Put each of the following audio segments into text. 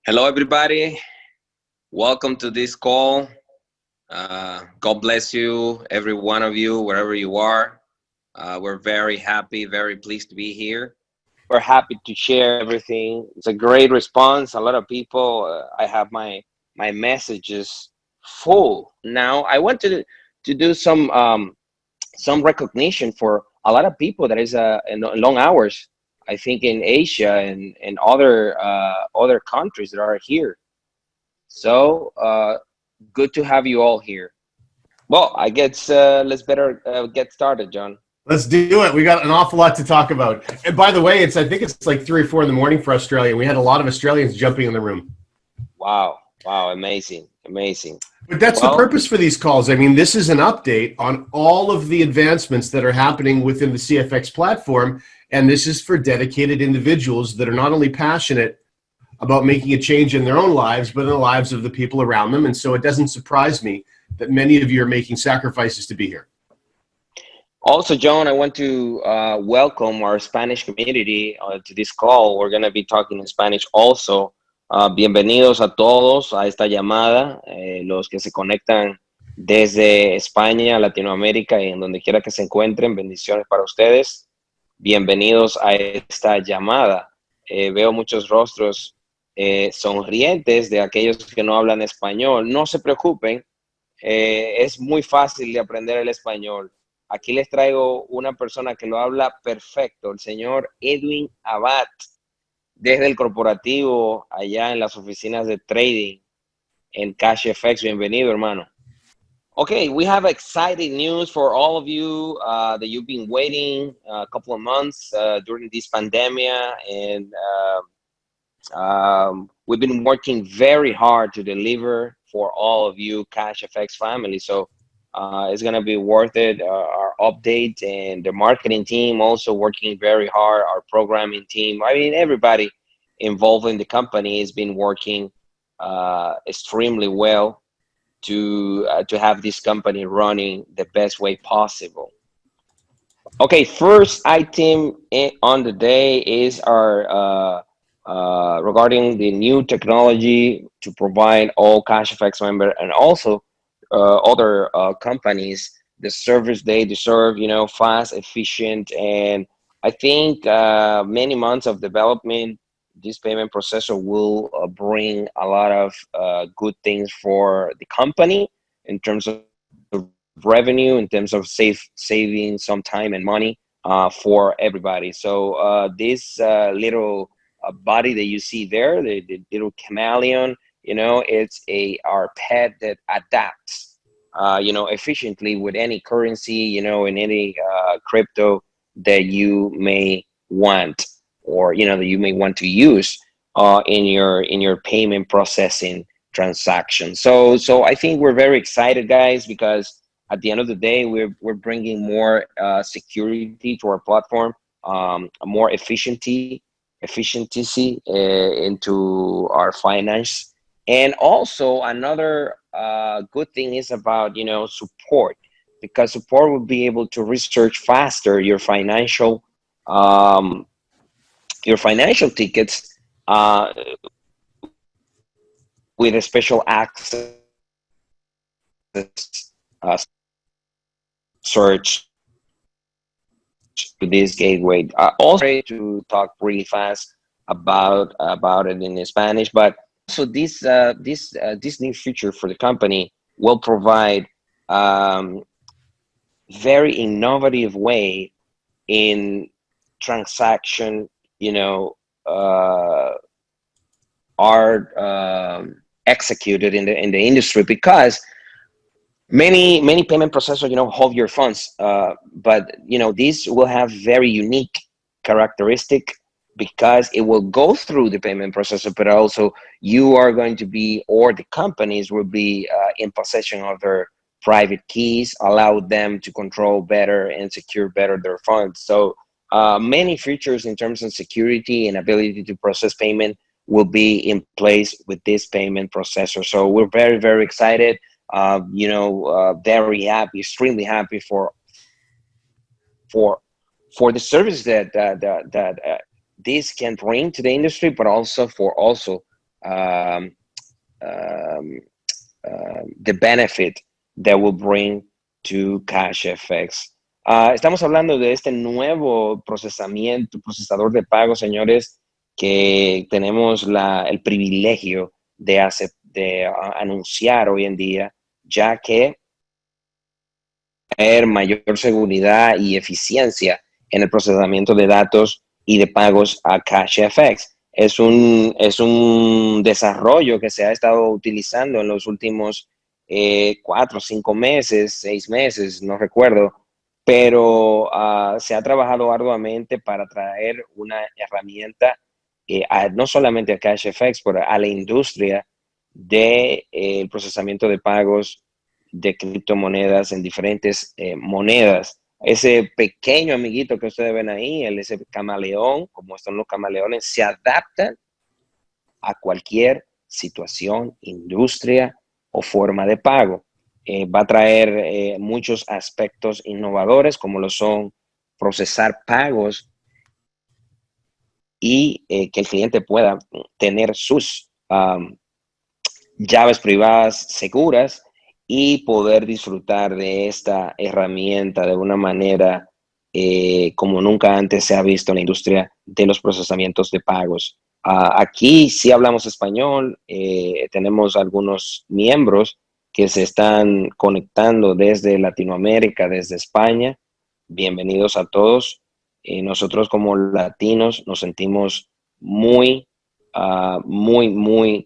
Hello, everybody. Welcome to this call. God bless you, every one of you, wherever you are. We're very happy, very pleased to be here. We're happy to share everything. It's a great response. A lot of people. I have my messages full now. I want to do some recognition for a lot of people that is in long hours. I think in Asia and other countries that are here. So good to have you all here. Well, I guess let's better get started, John. Let's do it. We got an awful lot to talk about. And by the way, I think it's like 3 or 4 in the morning for Australia. We had a lot of Australians jumping in the room. Wow, wow, amazing, amazing. But that's the Well, purpose for these calls. I mean, this is an update on all of the advancements that are happening within the CFX platform. And this is for dedicated individuals that are not only passionate about making a change in their own lives, but in the lives of the people around them. And so it doesn't surprise me that many of you are making sacrifices to be here. also, John, I want to welcome our Spanish community to this call. We're going to be talking in Spanish also. Bienvenidos a todos a esta llamada, los que se conectan desde España, Latinoamérica y en donde quiera que se encuentren. Bendiciones para ustedes. Bienvenidos a esta llamada. Veo muchos rostros sonrientes de aquellos que no hablan español. No se preocupen, es muy fácil de aprender el español. Aquí les traigo una persona que lo habla perfecto, el señor Edwin Abad, desde el corporativo, allá en las oficinas de trading en CashFX. Bienvenido, hermano. Okay, we have exciting news for all of you that you've been waiting a couple of months during this pandemic, and we've been working very hard to deliver for all of you CashFX family. So it's going to be worth it. Our update and the marketing team also working very hard. Our programming team, I mean, everybody involved in the company has been working extremely well to have this company running the best way possible. Okay, first item on the day is our regarding the new technology to provide all CashFX member and also other companies the service they deserve, you know, fast, efficient, and I think many months of development, this payment processor will bring a lot of good things for the company in terms of revenue, in terms of saving some time and money for everybody. So this little body that you see there, the little chameleon, you know, it's our pet that adapts, you know, efficiently with any currency, you know, in any crypto that you may want, or you know, that you may want to use in your payment processing transaction. So I think we're very excited, guys, because at the end of the day, we're bringing more security to our platform, more efficiency into our finance. And also another good thing is about, you know, support, because support will be able to research faster your financial tickets with a special access search to this gateway. Also to talk really fast about it in Spanish, but so this new feature for the company will provide very innovative way in transaction, you know, are executed in the industry, because many payment processors, you know, hold your funds, but you know, this will have very unique characteristic because it will go through the payment processor, but also you are going to be, or the companies will be in possession of their private keys, allow them to control better and secure better their funds. So many features in terms of security and ability to process payment will be in place with this payment processor. So we're very, very excited. You know, very happy, extremely happy for the service that this can bring to the industry, but also for um, um, the benefit that will bring to CashFX. Estamos hablando de este nuevo procesador de pagos, señores, que tenemos el privilegio de anunciar hoy en día, ya que tener mayor seguridad y eficiencia en el procesamiento de datos y de pagos a CashFX. Es un desarrollo que se ha estado utilizando en los últimos 4, 5 meses, 6 meses, no recuerdo, pero se ha trabajado arduamente para traer una herramienta no solamente a CashFX, pero a la industria del procesamiento de pagos de criptomonedas en diferentes monedas. Ese pequeño amiguito que ustedes ven ahí, ese camaleón, como son los camaleones, se adaptan a cualquier situación, industria o forma de pago. Va a traer muchos aspectos innovadores, como lo son procesar pagos y que el cliente pueda tener sus llaves privadas seguras y poder disfrutar de esta herramienta de una manera como nunca antes se ha visto en la industria de los procesamientos de pagos. Aquí sí hablamos español, tenemos algunos miembros que se están conectando desde Latinoamérica, desde España. Bienvenidos a todos. Nosotros como latinos nos sentimos muy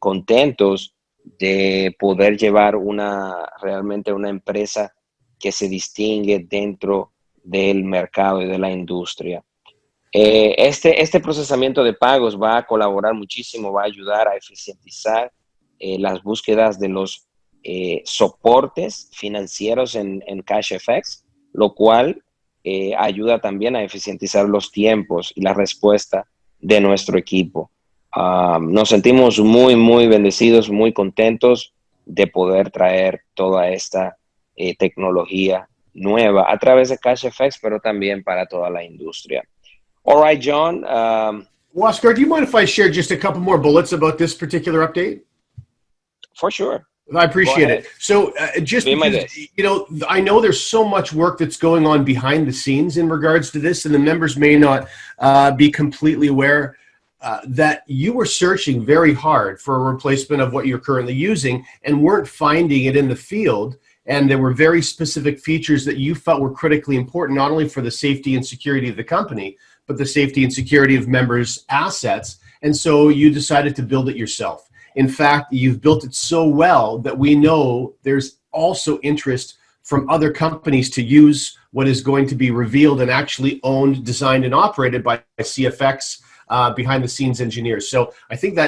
contentos de poder llevar realmente una empresa que se distingue dentro del mercado y de la industria. Este procesamiento de pagos va a colaborar muchísimo, va a ayudar a eficientizar las búsquedas de los soportes financieros en CashFX, lo cual ayuda también a eficientizar los tiempos y la respuesta de nuestro equipo. Nos sentimos muy bendecidos, muy contentos de poder traer toda esta tecnología nueva a través de CashFX, pero también para toda la industria. All right, John. Oscar, do you mind if I share just a couple more bullets about this particular update? For sure. I appreciate it. So just because, I know there's so much work that's going on behind the scenes in regards to this, and the members may not be completely aware that you were searching very hard for a replacement of what you're currently using and weren't finding it in the field. And there were very specific features that you felt were critically important, not only for the safety and security of the company, but the safety and security of members' assets. And so you decided to build it yourself. In fact, you've built it so well that we know there's also interest from other companies to use what is going to be revealed and actually owned, designed, and operated by CFX behind the scenes engineers. So I think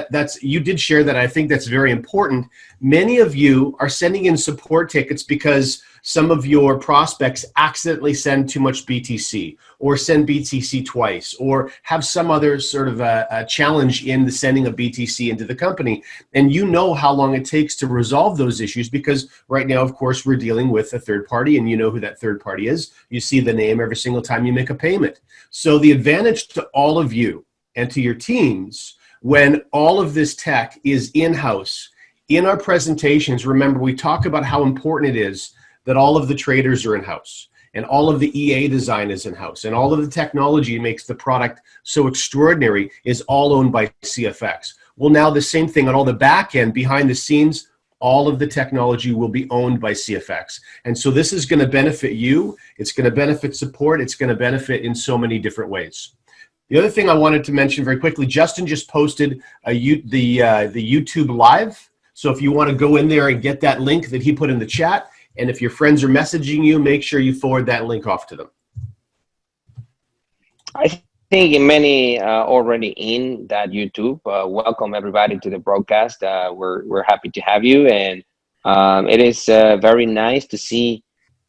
you did share that. I think that's very important. Many of you are sending in support tickets because some of your prospects accidentally send too much BTC or send BTC twice or have some other sort of a challenge in the sending of BTC into the company. And you know how long it takes to resolve those issues because right now, of course, we're dealing with a third party and you know who that third party is. You see the name every single time you make a payment. So the advantage to all of you and to your teams when all of this tech is in-house, in our presentations, remember we talk about how important it is that all of the traders are in-house and all of the EA design is in-house and all of the technology makes the product so extraordinary is all owned by CFX. Well, now the same thing on all the back end behind the scenes, all of the technology will be owned by CFX. And so this is going to benefit you. It's going to benefit support. It's going to benefit in so many different ways. The other thing I wanted to mention very quickly, Justin just posted the YouTube live. So if you want to go in there and get that link that he put in the chat, and if your friends are messaging you, make sure you forward that link off to them. I think many already in that YouTube. Welcome everybody to the broadcast. We're happy to have you, and it is very nice to see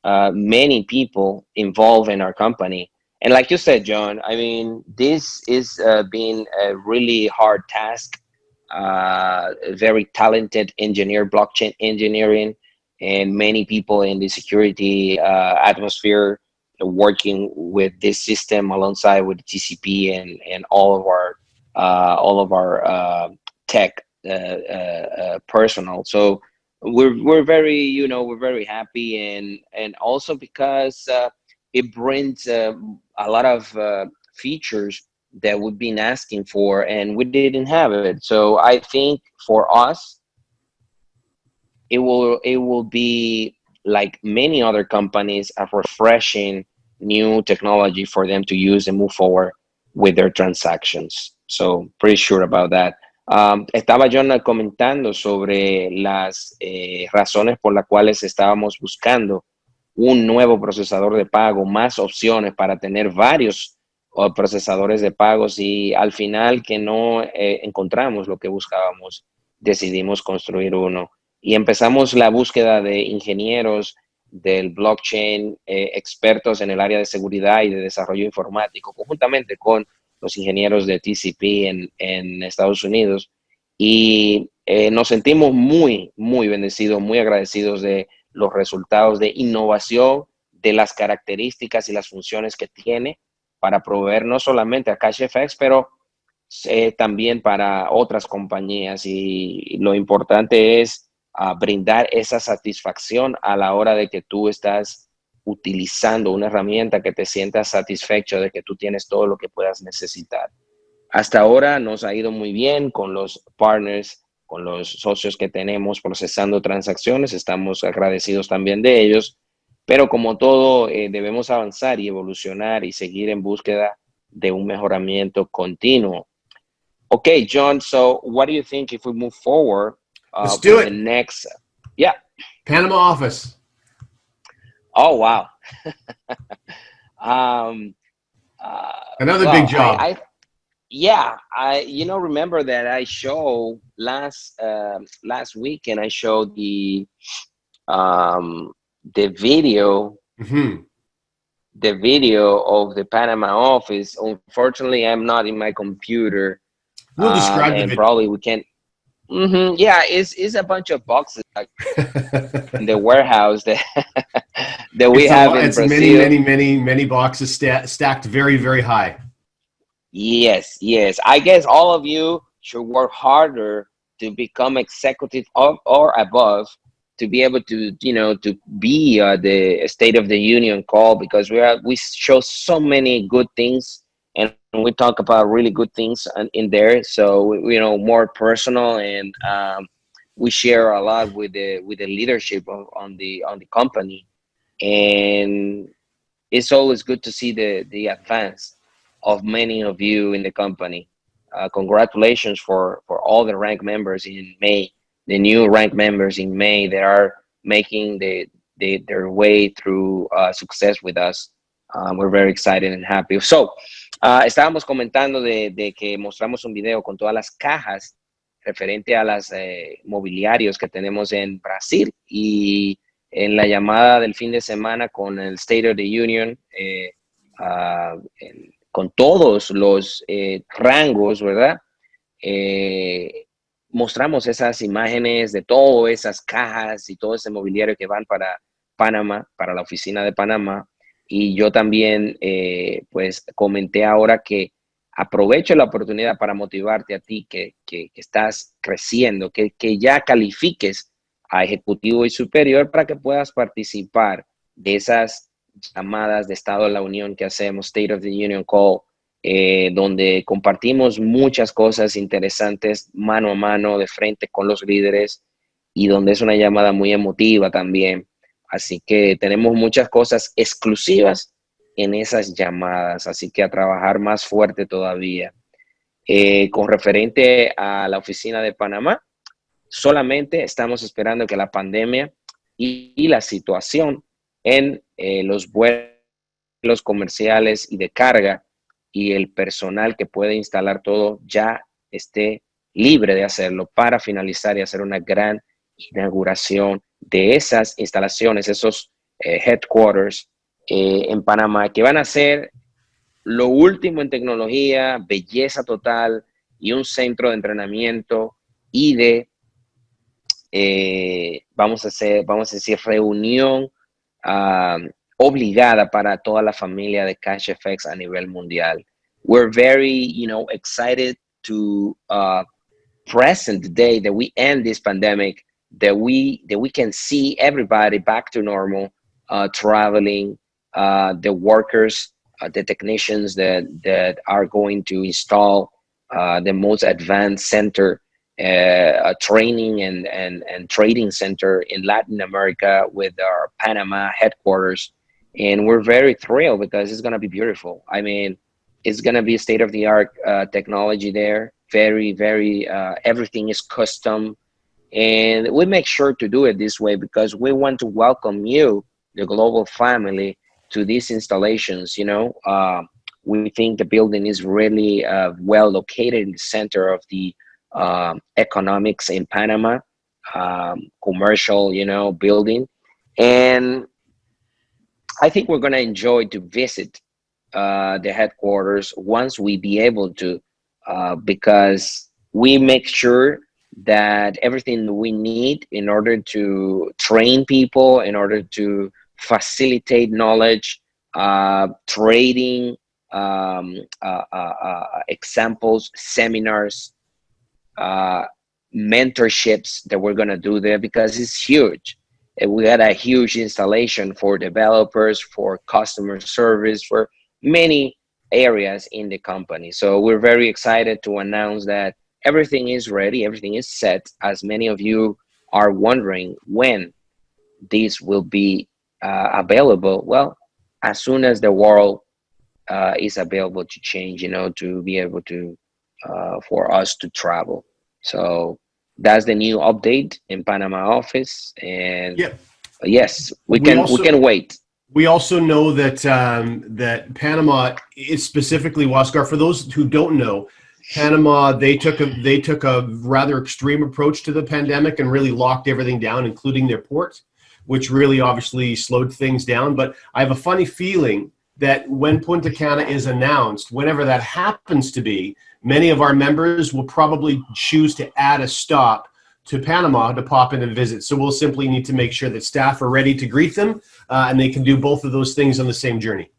many people involved in our company. And like you said, John, I mean, this is been a really hard task. Very talented engineer, blockchain engineering, and many people in the security atmosphere working with this system alongside with TCP and all of our tech personal. So we're very, we're very happy, and also because it brings a lot of features that we've been asking for, and we didn't have it. So I think for us, it will be like many other companies, a refreshing new technology for them to use and move forward with their transactions. So pretty sure about that. Estaba John comentando sobre las razones por las cuales estábamos buscando un nuevo procesador de pago, más opciones para tener varios procesadores de pagos, y al final que no encontramos lo que buscábamos, decidimos construir uno. Y empezamos la búsqueda de ingenieros del blockchain, expertos en el área de seguridad y de desarrollo informático, conjuntamente con los ingenieros de TCP en Estados Unidos. Y nos sentimos muy, muy bendecidos, muy agradecidos de los resultados de innovación, de las características y las funciones que tiene para proveer no solamente a CashFX, pero también para otras compañías. Y lo importante es brindar esa satisfacción a la hora de que tú estás utilizando una herramienta, que te sientas satisfecho de que tú tienes todo lo que puedas necesitar. Hasta ahora nos ha ido muy bien con los partners, con los socios que tenemos procesando transacciones. Estamos agradecidos también de ellos, pero como todo, debemos avanzar y evolucionar y seguir en búsqueda de un mejoramiento continuo. Okay, John, so what do you think if we move forward Let's do with the it. next? Yeah. Panama office. Oh, wow. Another big Well, job. yeah, remember that I showed last week, and I showed um, the video, Mm-hmm. the video of the Panama office. Unfortunately, I'm not in my computer, We'll describe the and video. probably we can. Yeah, it's a bunch of boxes like in the it's warehouse that that we a have lot. in It's many, Brazil. many, many, many boxes stacked very, very high. Yes, yes. I guess all of you should work harder to become executive of or above, to be able to, to be the State of the Union call, because we show so many good things, and we talk about really good things in there. So more personal, and we share a lot with the leadership on the company, and it's always good to see the advance of many of you in the company. Congratulations for all the rank members in May, the new rank members in May that are making their way through success with us. We're very excited and happy. So, estábamos comentando de que mostramos un video con todas las cajas referente a las mobiliarios que tenemos en Brasil, y en la llamada del fin de semana con el State of the Union, con todos los rangos, ¿verdad? Mostramos esas imágenes de todas esas cajas y todo ese mobiliario que van para Panamá, para la oficina de Panamá. Y yo también, pues, comenté ahora que aprovecho la oportunidad para motivarte a ti que estás creciendo, que ya califiques a ejecutivo y superior, para que puedas participar de esas llamadas de Estado de la Unión que hacemos, State of the Union Call, donde compartimos muchas cosas interesantes mano a mano, de frente con los líderes, y donde es una llamada muy emotiva también. Así que tenemos muchas cosas exclusivas en esas llamadas, así que a trabajar más fuerte todavía. Con referente a la oficina de Panamá, solamente estamos esperando que la pandemia y la situación en los vuelos comerciales y de carga, y el personal que puede instalar todo, ya esté libre de hacerlo, para finalizar y hacer una gran inauguración de esas instalaciones, esos headquarters en Panamá, que van a ser lo último en tecnología, belleza total, y un centro de entrenamiento y de vamos a decir, reunión obligada para toda la familia de CashFX a nivel mundial. We're very, excited to present day that we end this pandemic, that we can see everybody back to normal, traveling, the workers, the technicians that are going to install the most advanced center, a training and trading center in Latin America with our Panama headquarters. And we're very thrilled because it's going to be beautiful. I mean, it's going to be state of the art technology there. Very, very, everything is custom. And we make sure to do it this way because we want to welcome you, the global family, to these installations. We think the building is really well located in the center of the economics in Panama, commercial, building. And I think we're going to enjoy to visit the headquarters once we be able to, because we make sure that everything we need in order to train people, in order to facilitate knowledge, trading, examples, seminars, uh, mentorships that we're going to do there because it's huge. And we had a huge installation for developers, for customer service, for many areas in the company. So we're very excited to announce that everything is ready, everything is set. As many of you are wondering when this will be available, well, as soon as the world is available to change, to be able to for us to travel. So that's the new update in Panama office, and Yep. yes, we We can we also can wait. we also know that that Panama is specifically, Wascar. For those who don't know, Panama, they took a rather extreme approach to the pandemic and really locked everything down, including their port, which really obviously slowed things down. But I have a funny feeling that when Punta Cana is announced, whenever that happens to be, many of our members will probably choose to add a stop to Panama to pop in and visit. So we'll simply need to make sure that staff are ready to greet them, and they can do both of those things on the same journey.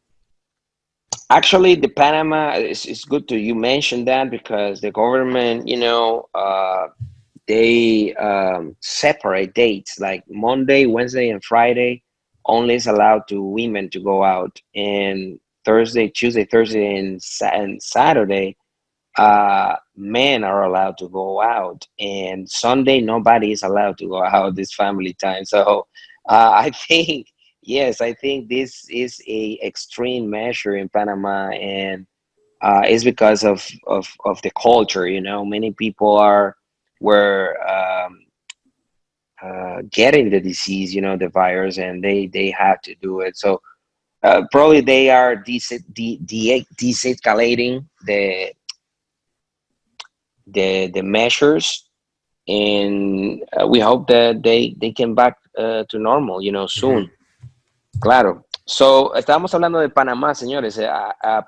Actually, the Panama is good to you mention that because the government, they separate dates like Monday, Wednesday, and Friday only is allowed to women to go out, and Thursday, Tuesday, Thursday, and Saturday men are allowed to go out, and Sunday nobody is allowed to go out this family time. So I think yes, I think this is a extreme measure in Panama, and it's because of the culture. Many people were getting the disease, the virus, and they had to do it. So probably they are de-escalating the measures, and we hope that they can back to normal, Mhm. soon. Claro. So, estábamos hablando de Panamá, señores.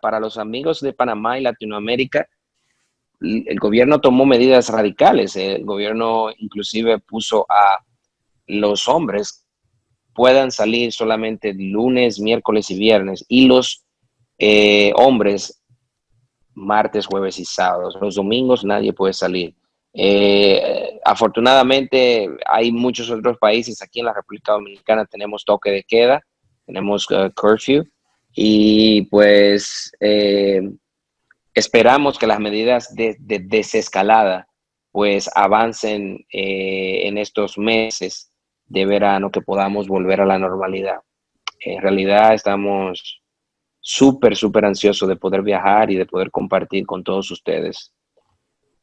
Para los amigos de Panamá y Latinoamérica, el gobierno tomó medidas radicales. El gobierno inclusive puso a los hombres puedan salir solamente lunes, miércoles y viernes, y los hombres martes, jueves y sábados. Los domingos nadie puede salir. Afortunadamente hay muchos otros países. Aquí en la República Dominicana tenemos toque de queda, tenemos curfew, y pues esperamos que las medidas de desescalada pues avancen en estos meses de verano, que podamos volver a la normalidad. En realidad estamos súper, súper ansiosos de poder viajar y de poder compartir con todos ustedes.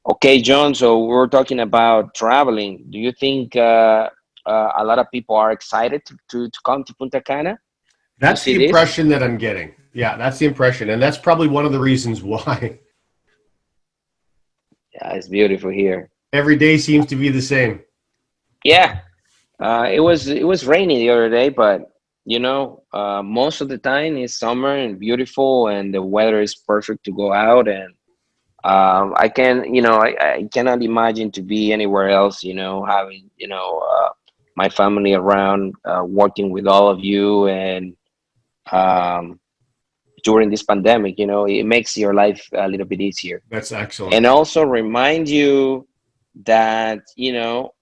Okay, John, so we're talking about traveling. Do you think a lot of people are excited to come to Punta Cana to That's see the this? impression that I'm getting. Yeah, that's the impression. And that's probably one of the reasons why Yeah, it's beautiful here. every day seems to be the same. Yeah, it was rainy the other day, but most of the time it's summer and beautiful, and the weather is perfect to go out. And I can, I cannot imagine to be anywhere else. Having my family around, working with all of you, and um, during this pandemic, it makes your life a little bit easier. That's excellent. And also remind you that, you know,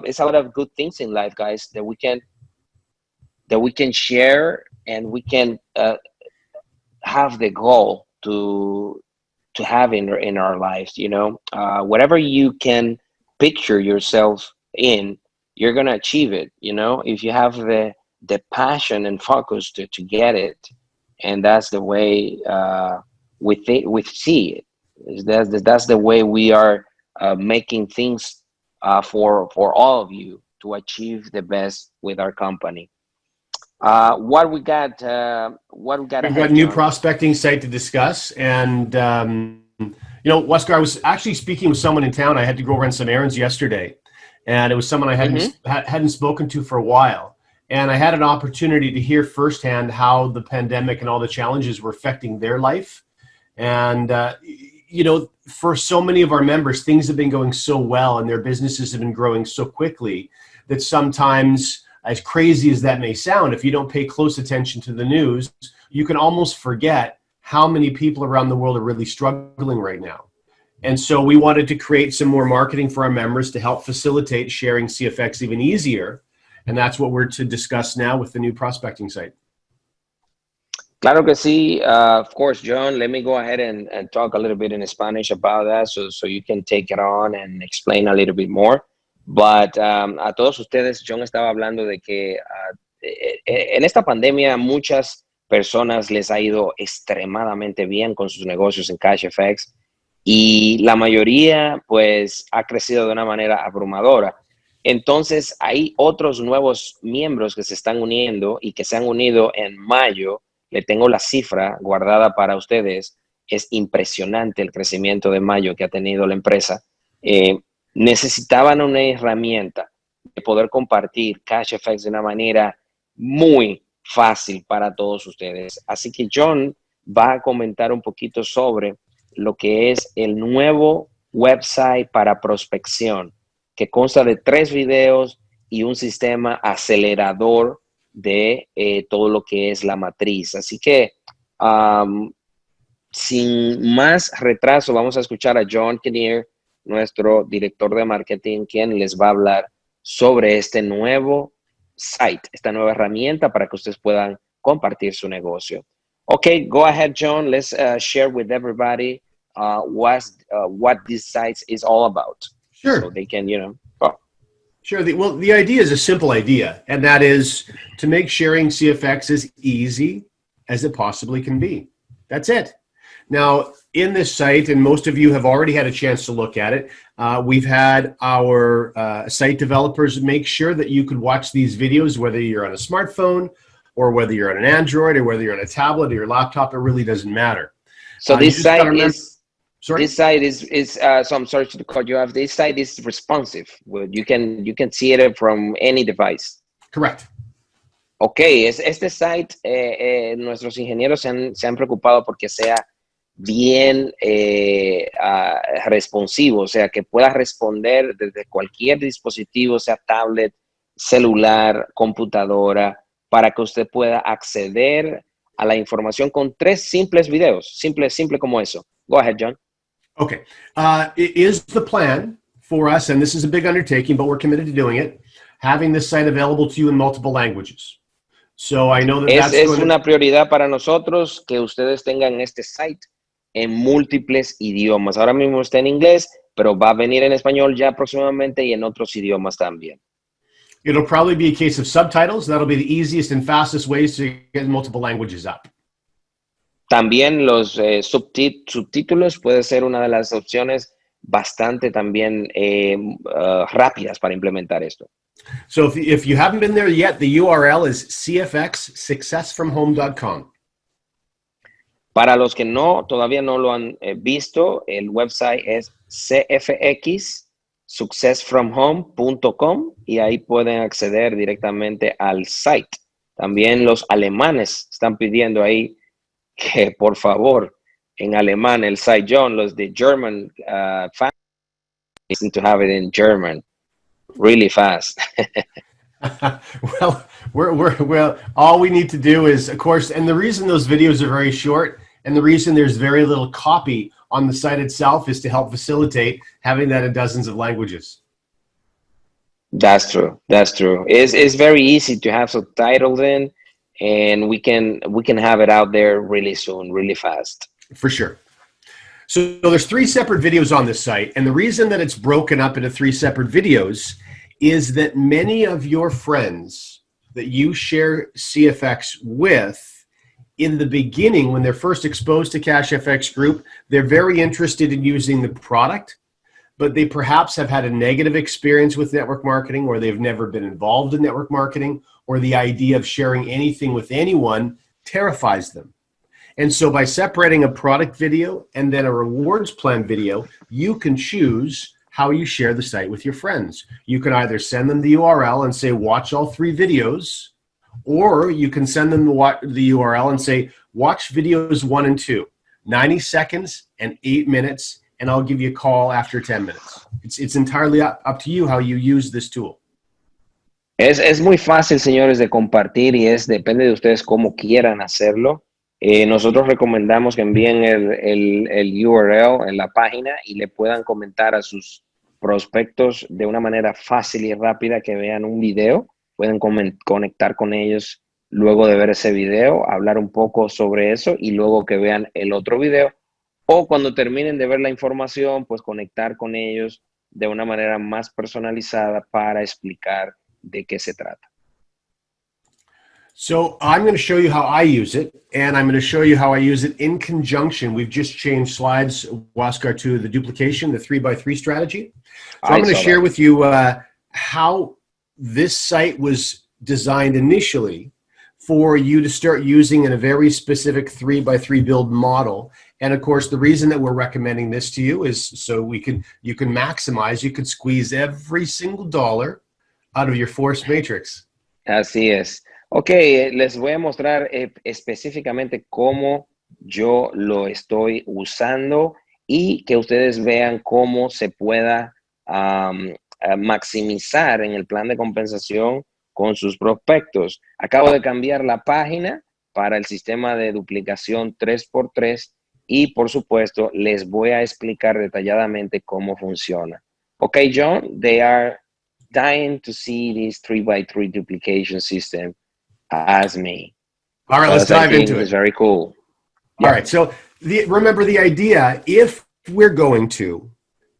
it's a lot of good things in life, guys, that we can share, and we can have the goal to have in our lives. You know, whatever you can picture yourself in, you're gonna achieve it. You know, if you have the passion and focus to get it, and that's the way we see it. That's the way we are making things for all of you to achieve the best with our company. What we got We've got ahead, a new John? prospecting site to discuss, and you know, Wesker, I was actually speaking with someone in town. I had to go run some errands yesterday, and it was someone I Hmm. hadn't spoken to for a while. And I had an opportunity to hear firsthand how the pandemic and all the challenges were affecting their life. And you know, for so many of our members, things have been going so well, and their businesses have been growing so quickly that sometimes, as crazy as that may sound, if you don't pay close attention to the news, you can almost forget how many people around the world are really struggling right now. And so we wanted to create some more marketing for our members to help facilitate sharing CFX even easier. And that's what we're to discuss now with the new prospecting site. Claro que sí. Of course, John, let me go ahead and talk a little bit in Spanish about that, so you can take it on and explain a little bit more. But a todos ustedes, John estaba hablando de que en esta pandemia muchas personas les ha ido extremadamente bien con sus negocios en CashFX, y la mayoría pues ha crecido de una manera abrumadora. Entonces hay otros nuevos miembros que se están uniendo y que se han unido en mayo. Le tengo la cifra guardada para ustedes. Es impresionante el crecimiento de mayo que ha tenido la empresa. Necesitaban una herramienta de poder compartir CashFX de una manera muy fácil para todos ustedes. Así que John va a comentar un poquito sobre lo que es el nuevo website para prospección, que consta de 3 videos y un sistema acelerador de todo lo que es la matriz. Así que sin más retraso, vamos a escuchar a John Kinnear, nuestro director de marketing, quien les va a hablar sobre este nuevo site, esta nueva herramienta para que ustedes puedan compartir su negocio. Okay, go ahead, John. Let's share with everybody what this site is all about, so Sure. they can, you know. Oh. Sure. Well, the idea is a simple idea, and that is to make sharing CFX as easy as it possibly can be. That's it. Now, in this site, and most of you have already had a chance to look at it, we've had our site developers make sure that you could watch these videos, whether you're on a smartphone or whether you're on an Android or whether you're on a tablet or your laptop. It really doesn't matter. So You this just got to site remember. is Sorry? this site is so I'm sorry to cut you off. This site is responsive. You can see it from any device. Correct. Ok, este site, nuestros ingenieros se han preocupado porque sea bien responsivo, o sea, que pueda responder desde cualquier dispositivo, sea tablet, celular, computadora, para que usted pueda acceder a la información con 3 simples videos, simple como eso. Go ahead, John. Okay. It is the plan for us, and this is a big undertaking, but we're committed to doing it, having this site available to you in multiple languages. So I know that Es una prioridad para nosotros que ustedes tengan este site en múltiples idiomas. Ahora mismo está en inglés, pero va a venir en español ya próximamente y en otros idiomas también. It'll probably be a case of subtitles. That'll be the easiest and fastest ways to get multiple languages up. También los subtítulos puede ser una de las opciones bastante también rápidas para implementar esto. So if you haven't been there yet, the URL is cfxsuccessfromhome.com. Para los que todavía no lo han visto, el website es cfxsuccessfromhome.com y ahí pueden acceder directamente al site. También los alemanes están pidiendo ahí que por favor en alemán el site, John, los de German fans listen to have it in German really fast. Well, all we need to do is, of course, and the reason those videos are very short And the reason there's very little copy on the site itself is to help facilitate having that in dozens of languages. That's true. That's true. It's very easy to have subtitles in, and we can have it out there really soon, really fast. For sure. So there's 3 separate videos on this site, and the reason that it's broken up into 3 separate videos is that many of your friends that you share CFX with, in the beginning, when they're first exposed to CashFX Group, they're very interested in using the product, but they perhaps have had a negative experience with network marketing, or they've never been involved in network marketing, or the idea of sharing anything with anyone terrifies them. And so by separating a product video and then a rewards plan video, you can choose how you share the site with your friends. You can either send them the URL and say, watch all 3 videos, or you can send them the URL and say, watch videos 1 and 2, 90 seconds and 8 minutes, and I'll give you a call after 10 minutes. It's entirely up to you how you use this tool. Es muy fácil, señores, de compartir y depende de ustedes cómo quieran hacerlo. Nosotros recomendamos que envíen el URL en la página y le puedan comentar a sus prospectos de una manera fácil y rápida, que vean un video, pueden conectar con ellos luego de ver ese video, hablar un poco sobre eso y luego que vean el otro video, o cuando terminen de ver la información, pues conectar con ellos de una manera más personalizada para explicar de qué se trata. So I'm going to show you how I use it, and I'm going to show you how I use it in conjunction. We've just changed slides, Oscar, to the duplication, the 3x3 strategy. So I'm going to share with you how this site was designed initially for you to start using in a very specific 3x3 build model. And of course, the reason that we're recommending this to you is so you can maximize, you can squeeze every single dollar out of your force matrix. Así es. Ok, les voy a mostrar específicamente cómo yo lo estoy usando y que ustedes vean cómo se pueda maximizar en el plan de compensación con sus prospectos. Acabo de cambiar la página para el sistema de duplicación 3x3 y, por supuesto, les voy a explicar detalladamente cómo funciona. Ok, John, they are dying to see this 3x3 duplication system as me. All right, let's dive into it. It's very cool. All right, so remember the idea, if we're going to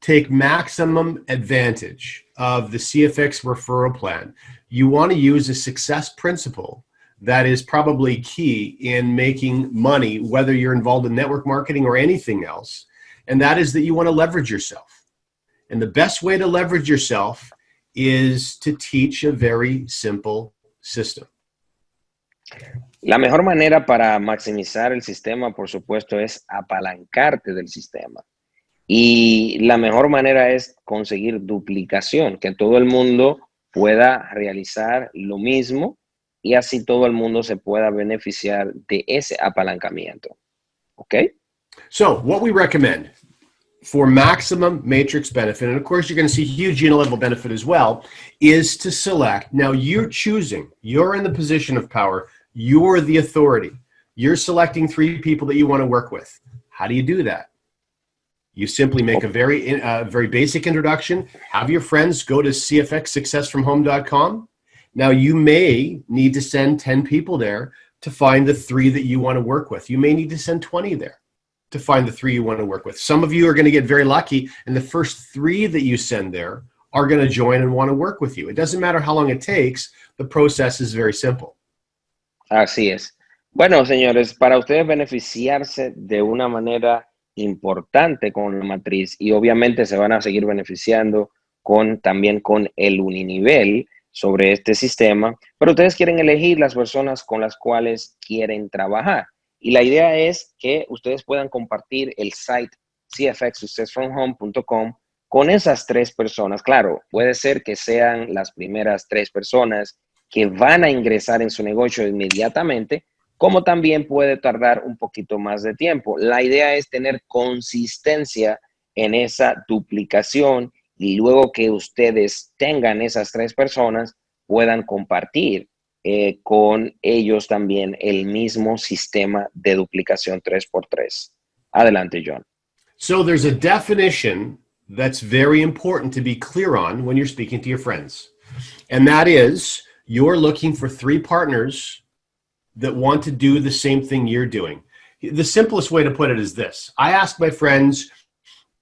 take maximum advantage of the CFX referral plan, you want to use a success principle that is probably key in making money, whether you're involved in network marketing or anything else, and that is that you want to leverage yourself. And the best way to leverage yourself is to teach a very simple system. La mejor manera para maximizar el sistema, por supuesto, es apalancarte del sistema. Y la mejor manera es conseguir duplicación, que todo el mundo pueda realizar lo mismo y así todo el mundo se pueda beneficiar de ese apalancamiento. ¿Ok? So, what we recommend for maximum matrix benefit, and of course you're going to see huge unit-level benefit as well, is to select. Now you're choosing, you're in the position of power, you're the authority. You're selecting 3 people that you want to work with. How do you do that? You simply make a very basic introduction, have your friends go to cfxsuccessfromhome.com. Now you may need to send 10 people there to find the 3 that you want to work with. You may need to send 20 there to find the 3 you want to work with. Some of you are going to get very lucky, and the first 3 that you send there are going to join and want to work with you. It doesn't matter how long it takes. The process is very simple. Así es. Bueno, señores, para ustedes beneficiarse de una manera importante con la matriz, y obviamente se van a seguir beneficiando también con el uninivel sobre este sistema, pero ustedes quieren elegir las personas con las cuales quieren trabajar. Y la idea es que ustedes puedan compartir el site cfxsuccessfromhome.com con esas 3 personas. Claro, puede ser que sean las primeras 3 personas que van a ingresar en su negocio inmediatamente, como también puede tardar un poquito más de tiempo. La idea es tener consistencia en esa duplicación y luego que ustedes tengan esas 3 personas, puedan compartir con ellos también el mismo sistema de duplicación 3x3. Adelante, John. So there's a definition that's very important to be clear on when you're speaking to your friends. And that is, you're looking for 3 partners that want to do the same thing you're doing. The simplest way to put it is this. I ask my friends,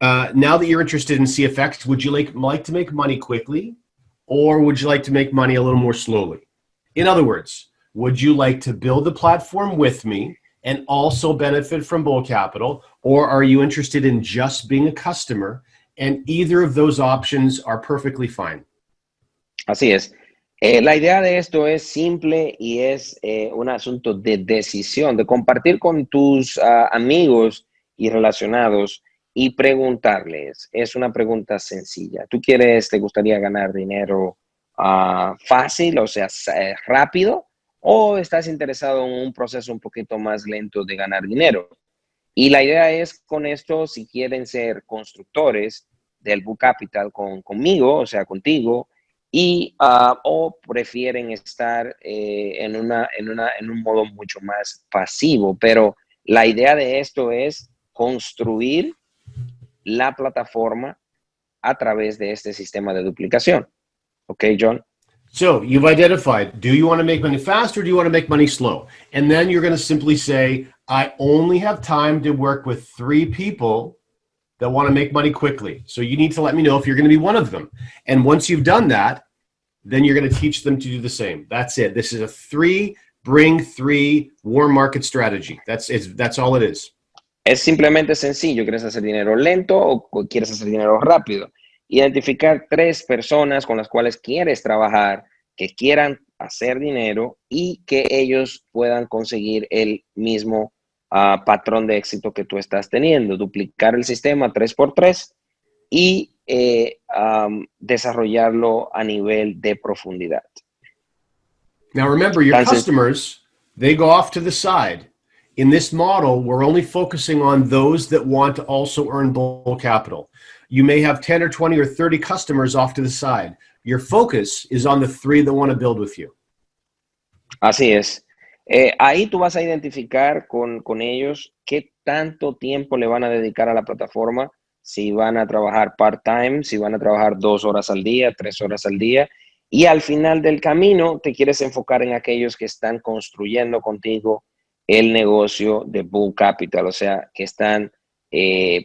now that you're interested in CFX, would you like to make money quickly, or would you like to make money a little more slowly? In other words, would you like to build a platform with me and also benefit from Bull Capital, or are you interested in just being a customer? And either of those options are perfectly fine. Así es. La idea de esto es simple y es un asunto de decisión, de compartir con tus amigos y relacionados y preguntarles. Es una pregunta sencilla. ¿Te gustaría ganar dinero fácil, o sea, rápido? ¿O estás interesado en un proceso un poquito más lento de ganar dinero? Y la idea es con esto, si quieren ser constructores del Book Capital conmigo, o sea, contigo, y o prefieren estar en un modo mucho más pasivo. Pero la idea de esto es construir la plataforma a través de este sistema de duplicación. ¿Ok, John? So you've identified, do you want to make money fast or do you want to make money slow? And then you're going to simply say, I only have time to work with 3 people that want to make money quickly. So you need to let me know if you're going to be one of them. And once you've done that, then you're going to teach them to do the same. That's it. This is a 3 bring 3 warm market strategy. That's all it is. Es simplemente sencillo. ¿Quieres hacer dinero lento o quieres hacer dinero rápido? Identificar 3 personas con las cuales quieres trabajar, que quieran hacer dinero y que ellos puedan conseguir el mismo patrón de éxito que tú estás teniendo. Duplicar el sistema 3x3 y desarrollarlo a nivel de profundidad. Now remember, your customers, they go off to the side. In this model, we're only focusing on those that want to also earn Bull Capital. You may have 10 or 20 or 30 customers off to the side. Your focus is on the 3 that want to build with you. Así es. Ahí tú vas a identificar con ellos qué tanto tiempo le van a dedicar a la plataforma, si van a trabajar part-time, si van a trabajar 2 horas al día, 3 horas al día. Y al final del camino te quieres enfocar en aquellos que están construyendo contigo el negocio de Bull Capital, o sea, que están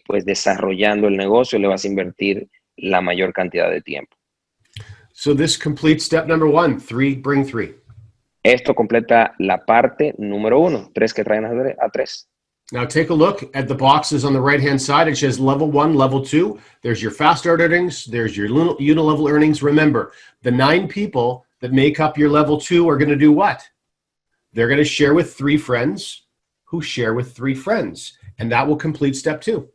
pues desarrollando el negocio, le vas a invertir la mayor cantidad de tiempo. So this completes step number 1, 3 bring 3. Esto completa la parte número 1, 3 que traen a 3. Now take a look at the boxes on the right-hand side. It says level 1, level 2. There's your fast start earnings. There's your unilevel earnings. Remember, the 9 people that make up your level 2 are going to do what? They're going to share with 3 friends who share with 3 friends. And that will complete step 2.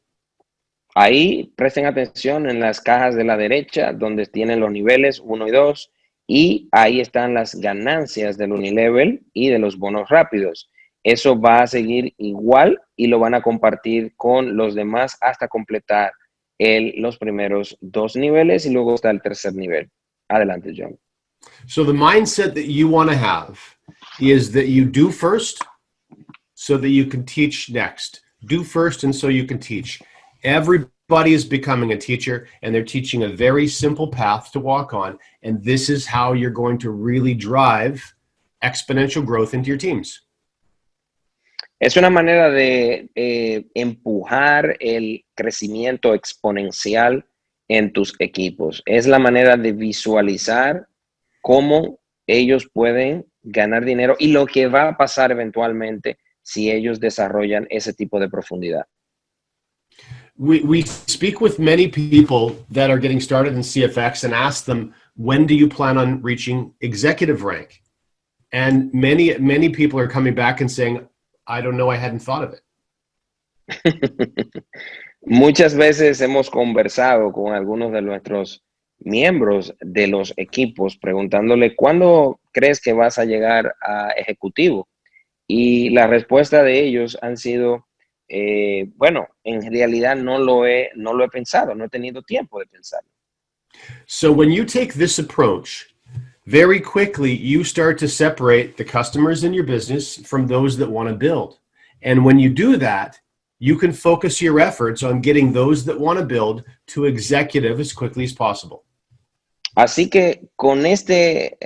Ahí presten atención en las cajas de la derecha donde tienen los niveles 1 y 2 y ahí están las ganancias del unilevel y de los bonos rápidos. Eso va a seguir igual y lo van a compartir con los demás hasta completar los primeros 2 niveles y luego está el tercer nivel. Adelante, John. So the mindset that you want to have is that you do first so that you can teach next. Do first and so you can teach. Everybody is becoming a teacher and they're teaching a very simple path to walk on. And this is how you're going to really drive exponential growth into your teams. Es una manera de empujar el crecimiento exponencial en tus equipos. Es la manera de visualizar cómo ellos pueden ganar dinero y lo que va a pasar eventualmente si ellos desarrollan ese tipo de profundidad. We speak with many people that are getting started in CFX and ask them, when do you plan on reaching executive rank? And many people are coming back and saying, I don't know, I hadn't thought of it. Muchas veces hemos conversado con algunos de nuestros miembros de los equipos preguntándole, ¿cuándo crees que vas a llegar a ejecutivo? Y la respuesta de ellos han sido, bueno, en realidad no lo he pensado, no he tenido tiempo de pensarlo. So when you take this approach, very quickly you start to separate the customers in your business from those that want to build. And when you do that, you can focus your efforts on getting those that want to build to executive as quickly as possible. Así que con este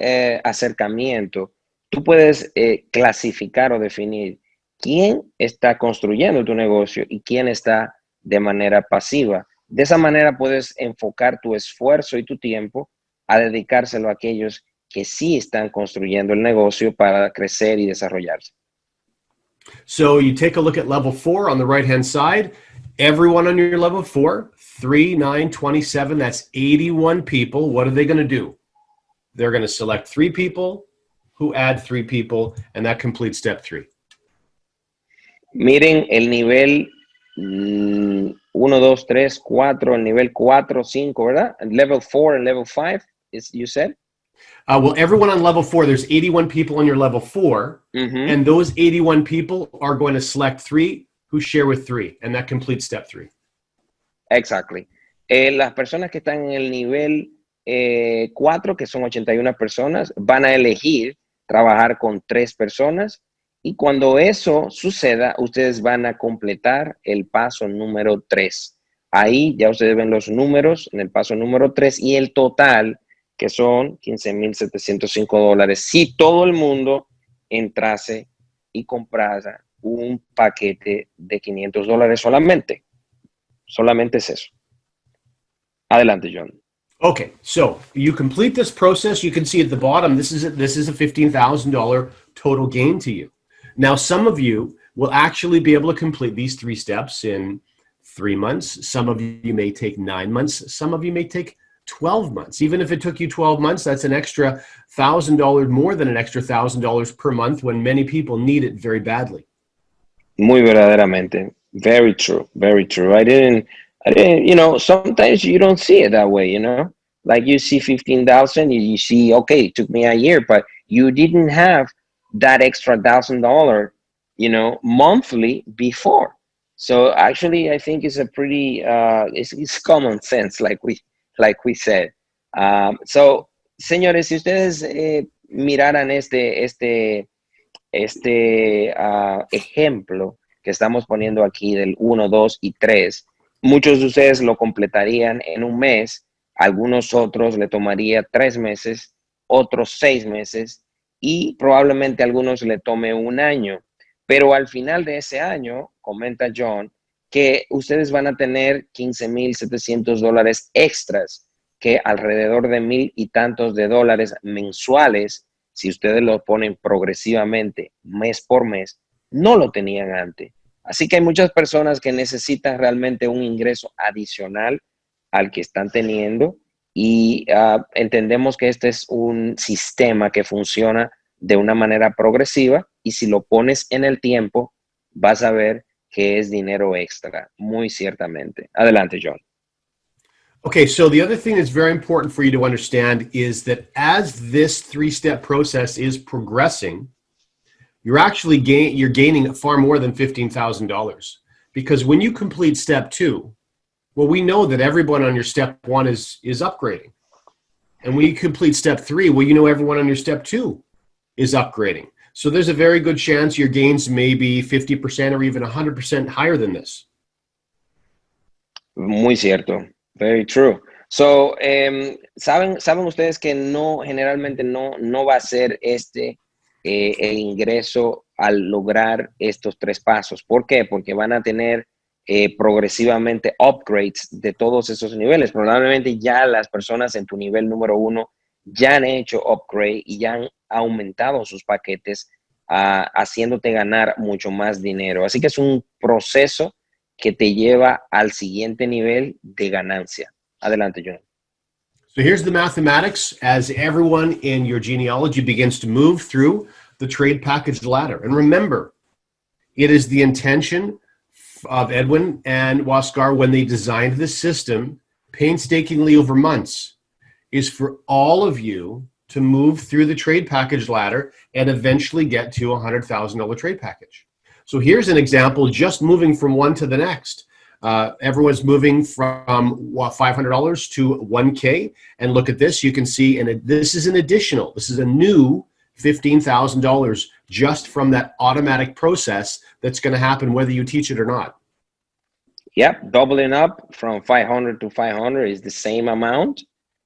acercamiento, tú puedes clasificar o definir quién está construyendo tu negocio y quién está de manera pasiva. De esa manera puedes enfocar tu esfuerzo y tu tiempo a dedicárselo a aquellos que sí están construyendo el negocio para crecer y desarrollarse. So you take a look at level 4 on the right-hand side. Everyone on your level 4, 3, 9, 27, that's 81 people. What are they going to do? They're going to select 3 people who add 3 people, and that completes step 3. Miren el nivel 1, 2, 3, 4, el nivel 4, 5, ¿verdad? Level 4 and level 5, you said? Well, everyone on level 4, there's 81 people on your level 4, and those 81 people are going to select 3 who share with 3, and that completes step 3. Exactly. Las personas que están en el nivel 4, que son 81 personas, van a elegir trabajar con 3 personas, y cuando eso suceda, ustedes van a completar el paso número 3. Ahí ya ustedes ven los números en el paso número 3 y el total, que son $15,705, si todo el mundo entrase y comprara un paquete de $500 solamente. Solamente es eso. Adelante, John. Okay, so you complete this process. You can see at the bottom, this is a $15,000 total gain to you. Now, some of you will actually be able to complete these 3 steps in 3 months. Some of you may take 9 months. Some of you may take 12 months. Even if it took you 12 months, that's an extra $1,000, more than an extra $1,000 per month when many people need it very badly. Muy verdaderamente. Very true. Very true. I didn't, you know, sometimes you don't see it that way, you know, like you see 15,000, you see, okay, it took me a year, but you didn't have that extra $1,000, you know, monthly before. So actually, I think it's a pretty, it's common sense, like we said. So, señores, si ustedes miraran este ejemplo que estamos poniendo aquí del 1, 2 y 3, muchos de ustedes lo completarían en un mes, algunos otros le tomaría 3 meses, otros 6 meses y probablemente a algunos le tome un año. Pero al final de ese año, comenta John, que ustedes van a tener $15,700 extras, que alrededor de $1,000 y tantos de dólares mensuales, si ustedes lo ponen progresivamente mes por mes, no lo tenían antes. Así que hay muchas personas que necesitan realmente un ingreso adicional al que están teniendo y entendemos que este es un sistema que funciona de una manera progresiva y si lo pones en el tiempo, vas a ver que es dinero extra, muy ciertamente. Adelante, John. Okay, so the other thing that's very important for you to understand is that as this 3-step process is progressing, you're actually gaining far more than $15,000, because when you complete step 2, well, we know that everyone on your step 1 is upgrading, and when you complete step 3, well, you know everyone on your step 2 is upgrading. So there's a very good chance your gains may be 50% or even 100% higher than this. Muy cierto. Very true. So, saben ustedes que generalmente no va a ser el ingreso al lograr estos 3 pasos. ¿Por qué? Porque van a tener progresivamente upgrades de todos esos niveles. Probablemente ya las personas en tu nivel número 1 ya han hecho upgrade y ya han aumentado sus paquetes, haciéndote ganar mucho más dinero. Así que es un proceso que te lleva al siguiente nivel de ganancia. Adelante, John. So here's the mathematics as everyone in your genealogy begins to move through the trade package ladder. And remember, it is the intention of Edwin and Waskar when they designed this system painstakingly over months is for all of you to move through the trade package ladder and eventually get to a $100,000 trade package. So here's an example, just moving from one to the next. Everyone's moving from $500 to 1K. And look at this. You can see, and this is an additional, this is a new $15,000 just from that automatic process that's going to happen whether you teach it or not. Yep, doubling up from 500 to 500 is the same amount.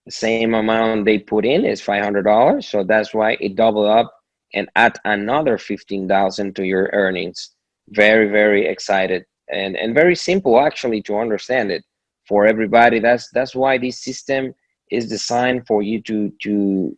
The same amount they put in is $500. So that's why it doubled up and add another 15,000 to your earnings. Very, very excited and very simple actually to understand it for everybody. That's why this system is designed for you to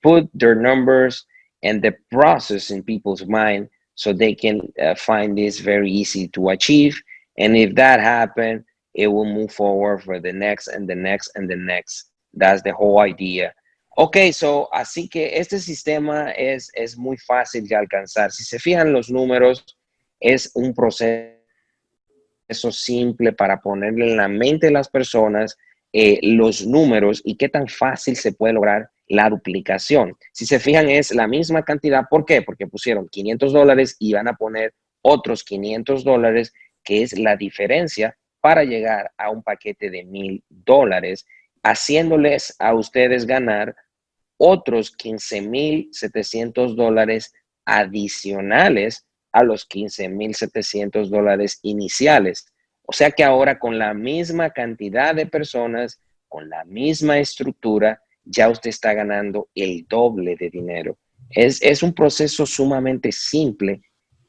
put their numbers and the process in people's mind so they can find this very easy to achieve. And if that happens, it will move forward for the next and the next and the next. That's the whole idea. Ok, so así que este sistema es muy fácil de alcanzar. Si se fijan los números, es un proceso simple para ponerle en la mente de las personas los números y qué tan fácil se puede lograr la duplicación. Si se fijan, es la misma cantidad. ¿Por qué? Porque pusieron $500 y van a poner otros $500, que es la diferencia para llegar a un paquete de $1,000, haciéndoles a ustedes ganar otros $15,700 adicionales a los $15,700 iniciales. O sea que ahora con la misma cantidad de personas, con la misma estructura, ya usted está ganando el doble de dinero. Es un proceso sumamente simple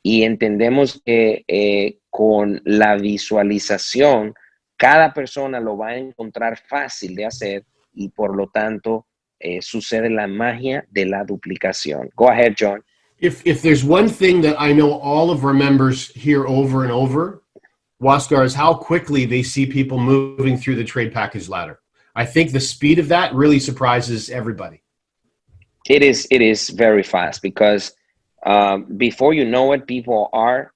y entendemos que con la visualización, cada persona lo va a encontrar fácil de hacer y por lo tanto sucede la magia de la duplicación. Go ahead, John. If there's one thing that I know all of our members hear over and over, Waskar, is how quickly they see people moving through the trade package ladder. I think the speed of that really surprises everybody. It is very fast because before you know it, people are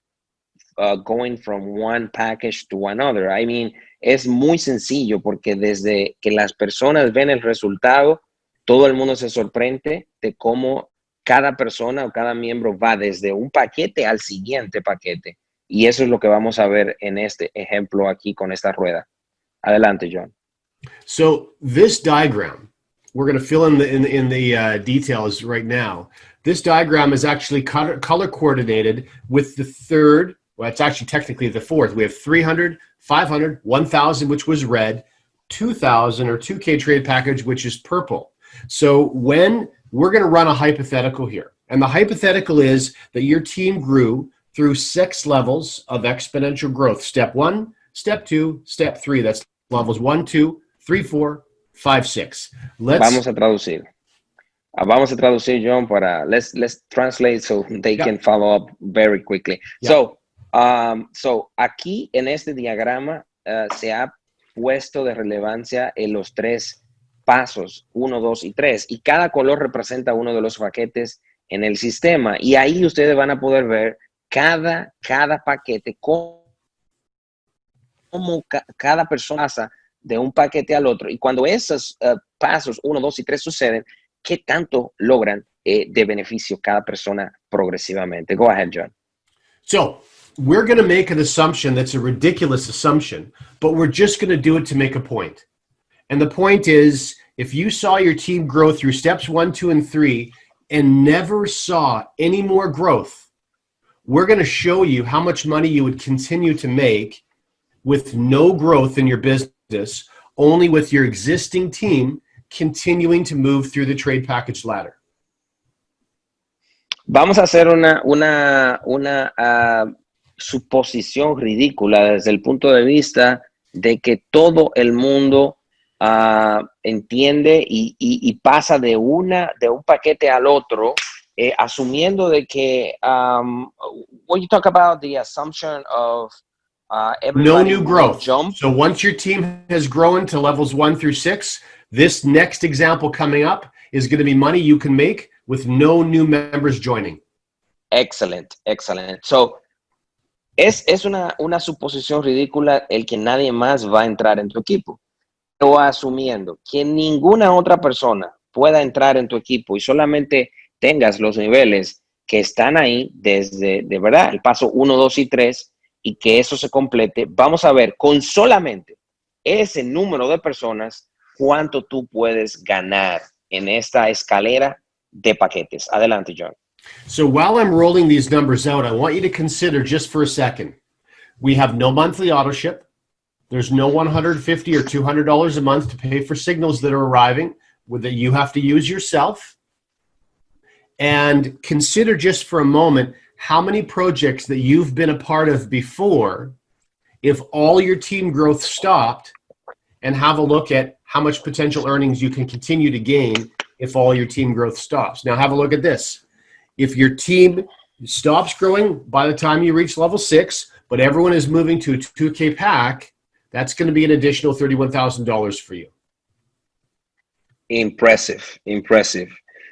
going from one package to another. I mean, es muy sencillo porque desde que las personas ven el resultado, todo el mundo se sorprende de cómo cada persona o cada miembro va desde un paquete al siguiente paquete. Y eso es lo que vamos a ver en este ejemplo aquí con esta rueda. Adelante, John. So this diagram, we're going to fill in the details right now. This diagram is actually color coordinated with the third. Well, it's actually technically the fourth. We have 300, 500, 1,000, which was red, 2,000 or 2K trade package, which is purple. So when we're going to run a hypothetical here, and the hypothetical is that your team grew through 6 levels of exponential growth. Step 1, step 2, step 3. That's levels 1, 2, 3, 4, 5, 6. Vamos a traducir. Vamos a traducir, John, para let's translate so they can follow up very quickly. So aquí en este diagrama se ha puesto de relevancia en los 3 pasos, 1, 2 y 3, y cada color representa uno de los paquetes en el sistema, y ahí ustedes van a poder ver cada paquete, cómo cada persona pasa de un paquete al otro, y cuando esos pasos 1, 2 y 3 suceden, qué tanto logran de beneficio cada persona progresivamente. Go ahead, John. So we're going to make an assumption that's a ridiculous assumption, but we're just going to do it to make a point. And the point is, if you saw your team grow through steps 1, 2, and 3 and never saw any more growth, we're going to show you how much money you would continue to make with no growth in your business, only with your existing team continuing to move through the trade package ladder. Vamos a hacer una suposición ridícula desde el punto de vista de que todo el mundo entiende y pasa de un paquete al otro, asumiendo de que when you talk about the assumption of no new growth. Jump. So once your team has grown to levels 1 through 6, this next example coming up is going to be money you can make with no new members joining. Excellent. So, es una suposición ridícula el que nadie más va a entrar en tu equipo. O asumiendo que ninguna otra persona pueda entrar en tu equipo y solamente tengas los niveles que están ahí desde, de verdad, el paso 1, 2 y 3, y que eso se complete, vamos a ver con solamente ese número de personas cuánto tú puedes ganar en esta escalera de paquetes. Adelante, John. So while I'm rolling these numbers out, I want you to consider just for a second. We have no monthly auto ship. There's no $150 or $200 a month to pay for signals that are arriving that you have to use yourself. And consider just for a moment how many projects that you've been a part of before, if all your team growth stopped, and have a look at how much potential earnings you can continue to gain if all your team growth stops. Now have a look at this. If your team stops growing by the time you reach level 6, but everyone is moving to a 2K pack, that's going to be an additional $31,000 for you. Impressive, impressive.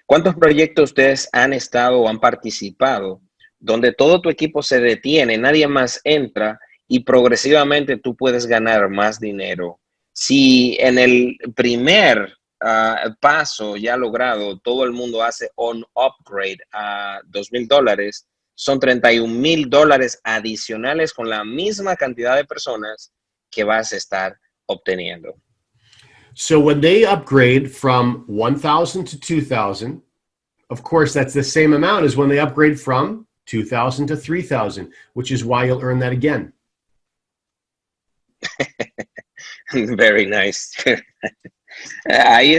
¿Cuántos proyectos ustedes han estado o han participado donde todo tu equipo se detiene, nadie más entra y progresivamente tú puedes ganar más dinero? Si en el primer paso ya logrado, todo el mundo hace un upgrade a $2,000, son $31,000 adicionales con la misma cantidad de personas que vas a estar obteniendo. So when they upgrade from 1,000 to 2,000, of course, that's the same amount as when they upgrade from 2,000 to 3,000, which is why you'll earn that again. Very nice. Ahí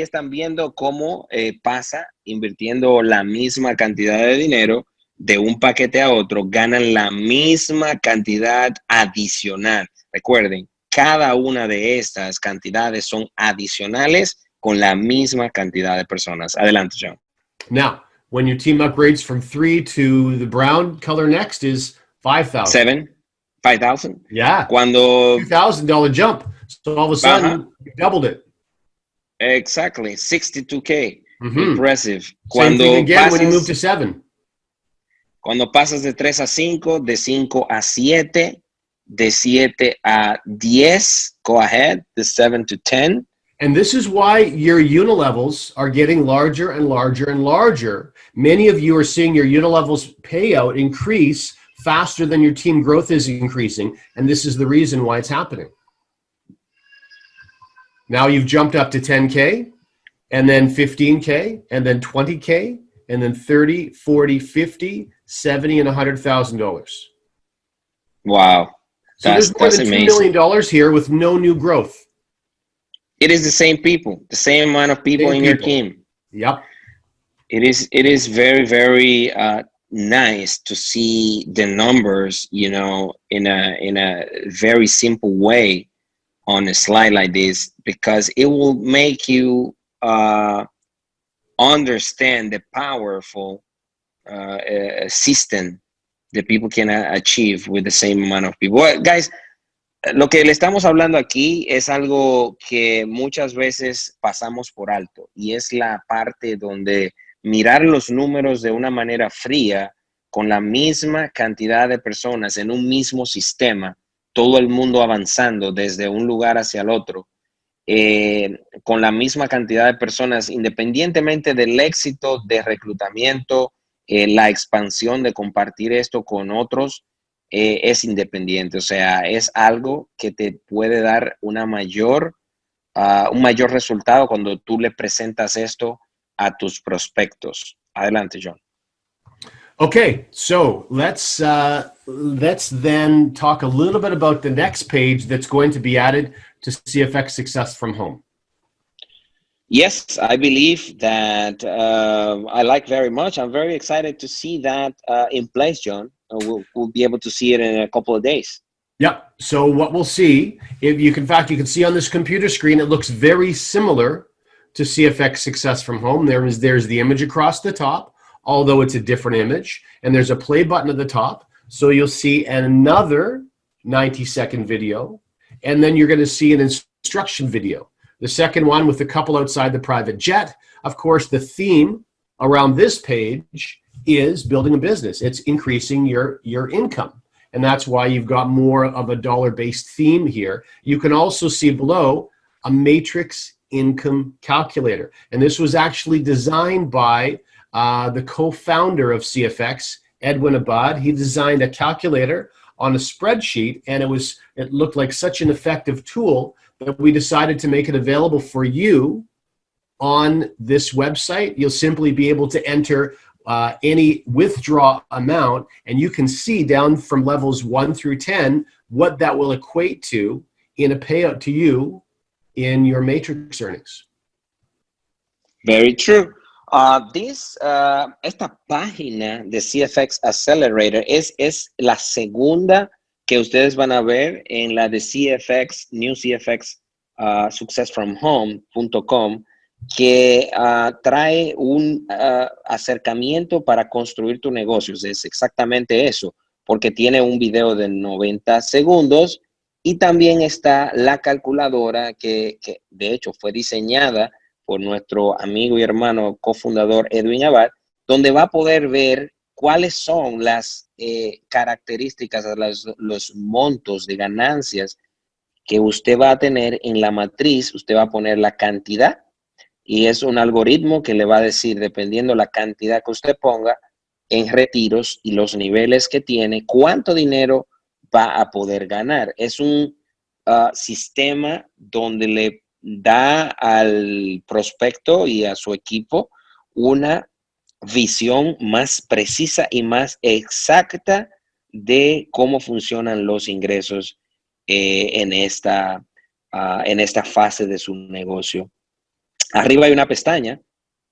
están viendo cómo pasa invirtiendo la misma cantidad de dinero de un paquete a otro, ganan la misma cantidad adicional. Recuerden, cada una de estas cantidades son adicionales con la misma cantidad de personas. Adelante, John. Now, when your team upgrades from 3 to the brown color next is 5,000. 5,000. Yeah. Cuando $2,000 jump. So all of a sudden, you doubled it. Exactly. 62K. Impressive. Same thing again when you move to 7. Cuando pasas de 3 a 5, de 5 a 7, de 7 a 10, go ahead, de 7 to 10. And this is why your unilevels are getting larger and larger and larger. Many of you are seeing your unilevels payout increase faster than your team growth is increasing, and this is the reason why it's happening. Now you've jumped up to 10K, and then 15K, and then 20K, and then 30, 40, 50, 70, and $100,000. Wow. So there's more than $2 million here with no new growth. It is the same people, the same amount of people in your team. Yep. It is very, very nice to see the numbers, you know, in a very simple way on a slide like this, because it will make you understand the powerful system that people can achieve with the same amount of people. Well, guys, lo que le estamos hablando aquí es algo que muchas veces pasamos por alto, y es la parte donde mirar los números de una manera fría, con la misma cantidad de personas en un mismo sistema, todo el mundo avanzando desde un lugar hacia el otro, con la misma cantidad de personas, independientemente del éxito de reclutamiento, la expansión de compartir esto con otros, es independiente. O sea, es algo que te puede dar un mayor resultado cuando tú le presentas esto a tus prospectos. Adelante, John. Okay, so let's then talk a little bit about the next page that's going to be added to CFX Success from Home. Yes, I believe that I like very much. I'm very excited to see that in place, John. We'll be able to see it in a couple of days. Yep. So what we'll see, in fact, you can see on this computer screen, it looks very similar to CFX Success from Home. There's the image across the top, although it's a different image, and there's a play button at the top. So you'll see another 90-second video, and then you're going to see an instruction video. The second one with the couple outside the private jet. Of course, the theme around this page is building a business. It's increasing your income. And that's why you've got more of a dollar-based theme here. You can also see below a matrix income calculator. And this was actually designed by the co-founder of CFX, Edwin Abad. He designed a calculator on a spreadsheet, and it looked like such an effective tool that we decided to make it available for you on this website. You'll simply be able to enter any withdraw amount, and you can see down from levels 1 through 10 what that will equate to in a payout to you in your matrix earnings. Very true. Esta página de CFX Accelerator es la segunda que ustedes van a ver en la de CFX, New CFX successfromhome.com, que trae un acercamiento para construir tu negocio. Es exactamente eso, porque tiene un video de 90 segundos y también está la calculadora que de hecho fue diseñada por nuestro amigo y hermano cofundador Edwin Abad, donde va a poder ver cuáles son las características, los montos de ganancias que usted va a tener en la matriz. Usted va a poner la cantidad y es un algoritmo que le va a decir, dependiendo la cantidad que usted ponga en retiros y los niveles que tiene, cuánto dinero va a poder ganar. Es un sistema donde le da al prospecto y a su equipo una visión más precisa y más exacta de cómo funcionan los ingresos en esta fase de su negocio. Arriba hay una pestaña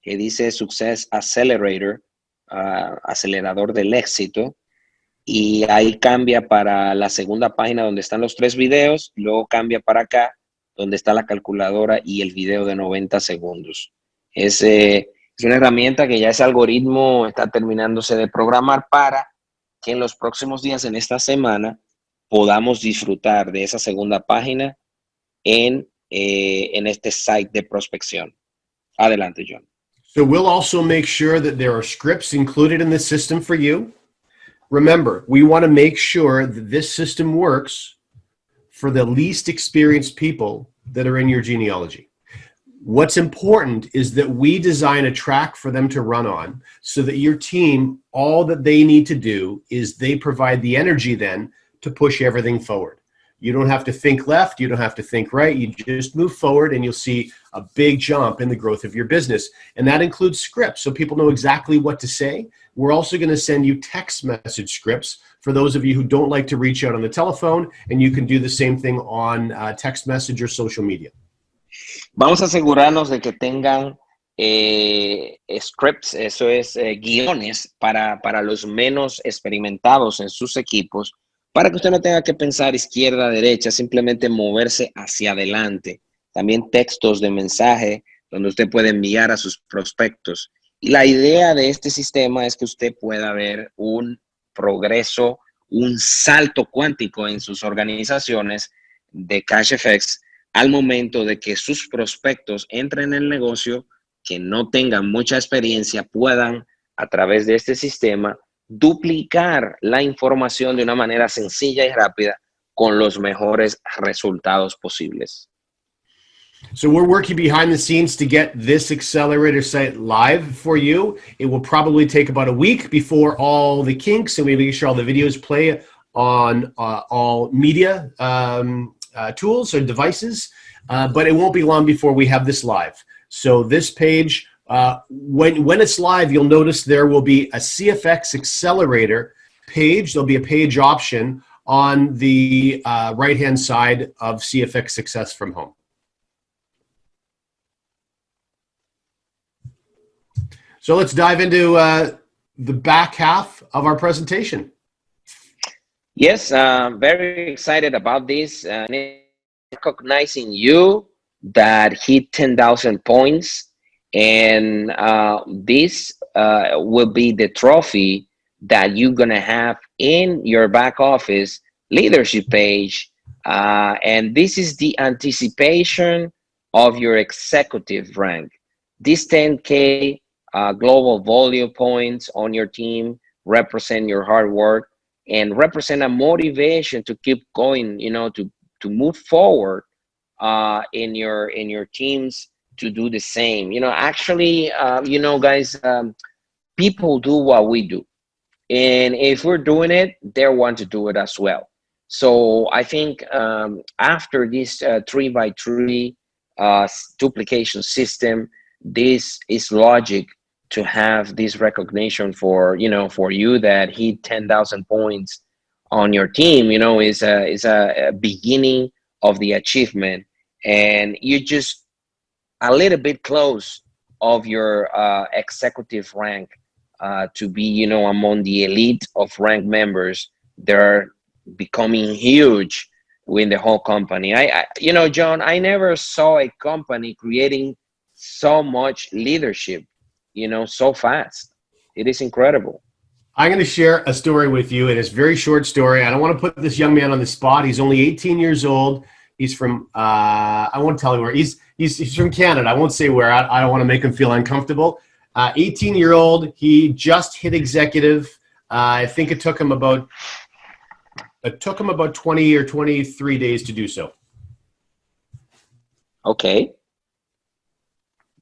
que dice Success Accelerator, acelerador del éxito, y ahí cambia para la segunda página donde están los 3 videos, luego cambia para acá donde está la calculadora y el video de 90 segundos. Es una herramienta que ya ese algoritmo está terminándose de programar para que en los próximos días, en esta semana, podamos disfrutar de esa segunda página en este site de prospección. Adelante, John. So we'll also make sure that there are scripts included in the system for you. Remember, we want to make sure that this system works for the least experienced people that are in your genealogy. What's important is that we design a track for them to run on so that your team, all that they need to do is they provide the energy then to push everything forward. You don't have to think left, you don't have to think right, you just move forward and you'll see a big jump in the growth of your business. And that includes scripts, so people know exactly what to say. We're also going to send you text message scripts for those of you who don't like to reach out on the telephone, and you can do the same thing on text message or social media. Vamos a asegurarnos de que tengan scripts, eso es guiones para los menos experimentados en sus equipos, para que usted no tenga que pensar izquierda, derecha, simplemente moverse hacia adelante. También textos de mensaje donde usted puede enviar a sus prospectos. Y la idea de este sistema es que usted pueda ver un progreso, un salto cuántico en sus organizaciones de CashFX al momento de que sus prospectos entren en el negocio, que no tengan mucha experiencia, puedan a través de este sistema duplicar la información de una manera sencilla y rápida con los mejores resultados posibles. So we're working behind the scenes to get this accelerator site live for you. It will probably take about a week before all the kinks and we make sure all the videos play on all media tools or devices, but it won't be long before we have this live. So this page, when it's live, you'll notice there will be a CFX Accelerator page. There'll be a page option on the right-hand side of CFX Success from Home. So let's dive into the back half of our presentation. Yes, very excited about this. Recognizing you that hit 10,000 points, and this will be the trophy that you're gonna have in your back office leadership page, and this is the anticipation of your executive rank. This 10K global volume points on your team represent your hard work and represent a motivation to keep going, you know, to move forward in your teams to do the same. You know, actually, you know, guys, people do what we do. And if we're doing it, they want to do it as well. So I think after this 3 by 3 duplication system, this is logic to have this recognition for, for you that hit 10,000 points on your team, is a beginning of the achievement, and you just a little bit close of your executive rank to be, among the elite of rank members. They're becoming huge in the whole company. John, I never saw a company creating so much leadership, so fast. It is incredible. I'm going to share a story with you, and it's a very short story. I don't want to put this young man on the spot. He's only 18 years old. He's from, I won't tell you where. He's from Canada. I won't say where. I don't want to make him feel uncomfortable. 18-year-old. He just hit executive. I think it took him about 20 or 23 days to do so. Okay.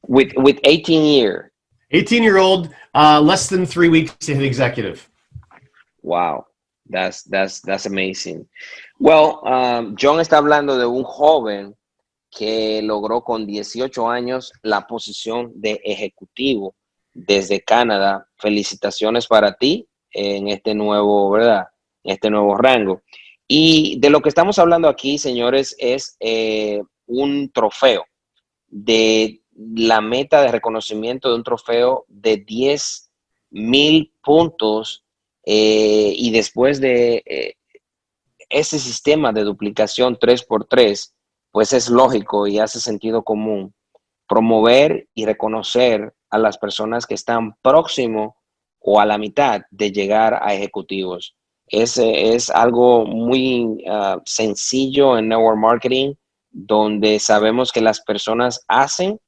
With 18-year. 18-year-old, less than 3 weeks to hit executive. Wow, that's amazing. Well, John está hablando de un joven que logró con 18 años la posición de ejecutivo desde Canadá. Felicitaciones para ti en este nuevo, ¿verdad? En este nuevo rango. Y de lo que estamos hablando aquí, señores, es un trofeo, de la meta de reconocimiento de un trofeo de 10,000 puntos, y después de ese sistema de duplicación 3x3, pues es lógico y hace sentido común promover y reconocer a las personas que están próximo o a la mitad de llegar a ejecutivos. Es algo muy sencillo en network marketing, donde sabemos que las personas hacen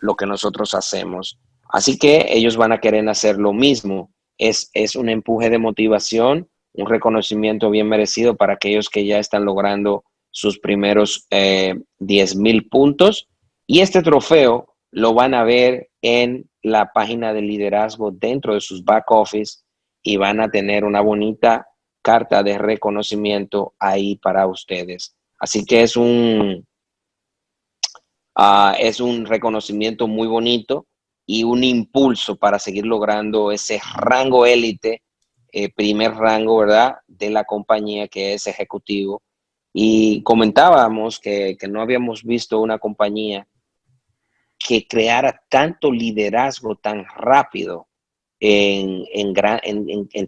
lo que nosotros hacemos. Así que ellos van a querer hacer lo mismo. Es un empuje de motivación, un reconocimiento bien merecido para aquellos que ya están logrando sus primeros 10,000 puntos. Y este trofeo lo van a ver en la página de liderazgo dentro de sus back office, y van a tener una bonita carta de reconocimiento ahí para ustedes. Así que es un reconocimiento muy bonito y un impulso para seguir logrando ese rango élite, primer rango, ¿verdad?, de la compañía, que es ejecutivo. Y comentábamos que no habíamos visto una compañía que creara tanto liderazgo tan rápido en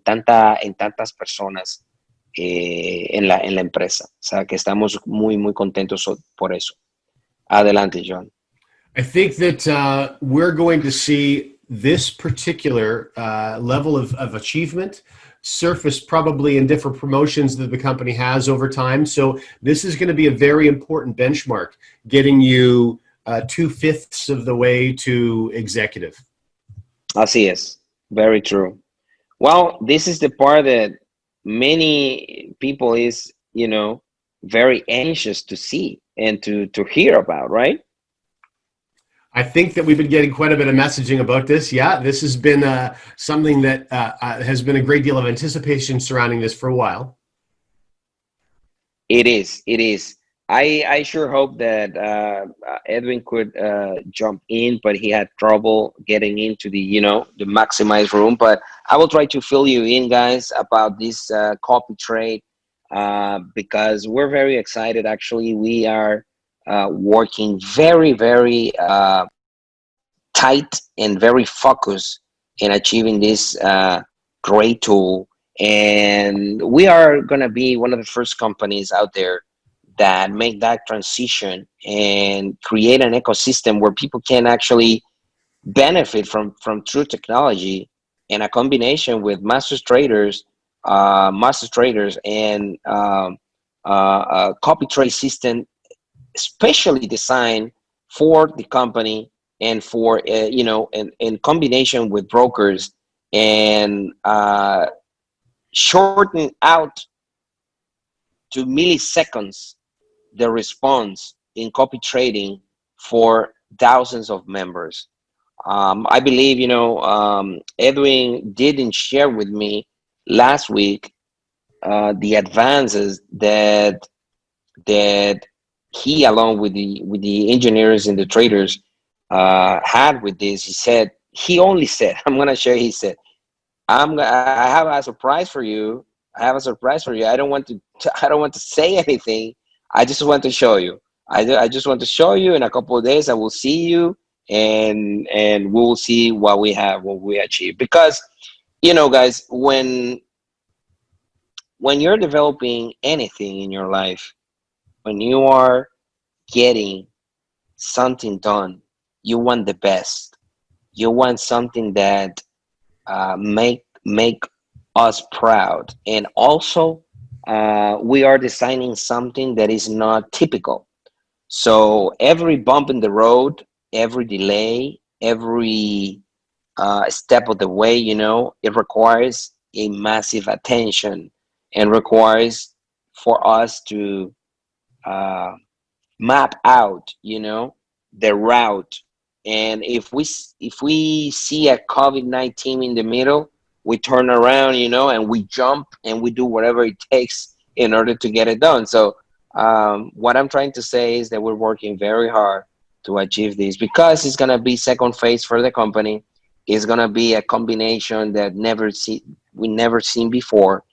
tantas personas en la empresa. O sea, que estamos muy, muy contentos por eso. Adelante, John. I think that we're going to see this particular level of achievement surface probably in different promotions that the company has over time. So this is going to be a very important benchmark, getting you 2/5 of the way to executive. Así es. Very true. Well, this is the part that many people is, very anxious to see and to hear about, right? I think that we've been getting quite a bit of messaging about this. Yeah, this has been something that has been a great deal of anticipation surrounding this for a while. It is. It is. I sure hope that Edwin could jump in, but he had trouble getting into the maximized room. But I will try to fill you in, guys, about this copy trade, because we're very excited. Actually, we are working very, very tight and very focused in achieving this great tool. And we are going to be one of the first companies out there that make that transition and create an ecosystem where people can actually benefit from true technology, and a combination with master traders and a copy trade system especially designed for the company, and for in combination with brokers, and shorten out to milliseconds the response in copy trading for thousands of members. I believe Edwin didn't share with me last week, the advances that he, along with the engineers and the traders, had with this. He only said, I'm gonna share. He said, I have a surprise for you. I have a surprise for you. I don't want to I don't want to say anything. I just want to show you. I just want to show you. In a couple of days, I will see you, and we will see what we have, what we achieve. Because guys, when you're developing anything in your life, when you are getting something done, you want the best. You want something that make us proud, and also we are designing something that is not typical. So every bump in the road, every delay, every step of the way, it requires a massive attention, and requires for us to uh, map out, the route. And if we see a COVID-19 in the middle, we turn around, and we jump and we do whatever it takes in order to get it done. So what I'm trying to say is that we're working very hard to achieve this, because it's going to be second phase for the company. It's going to be a combination that we never seen before.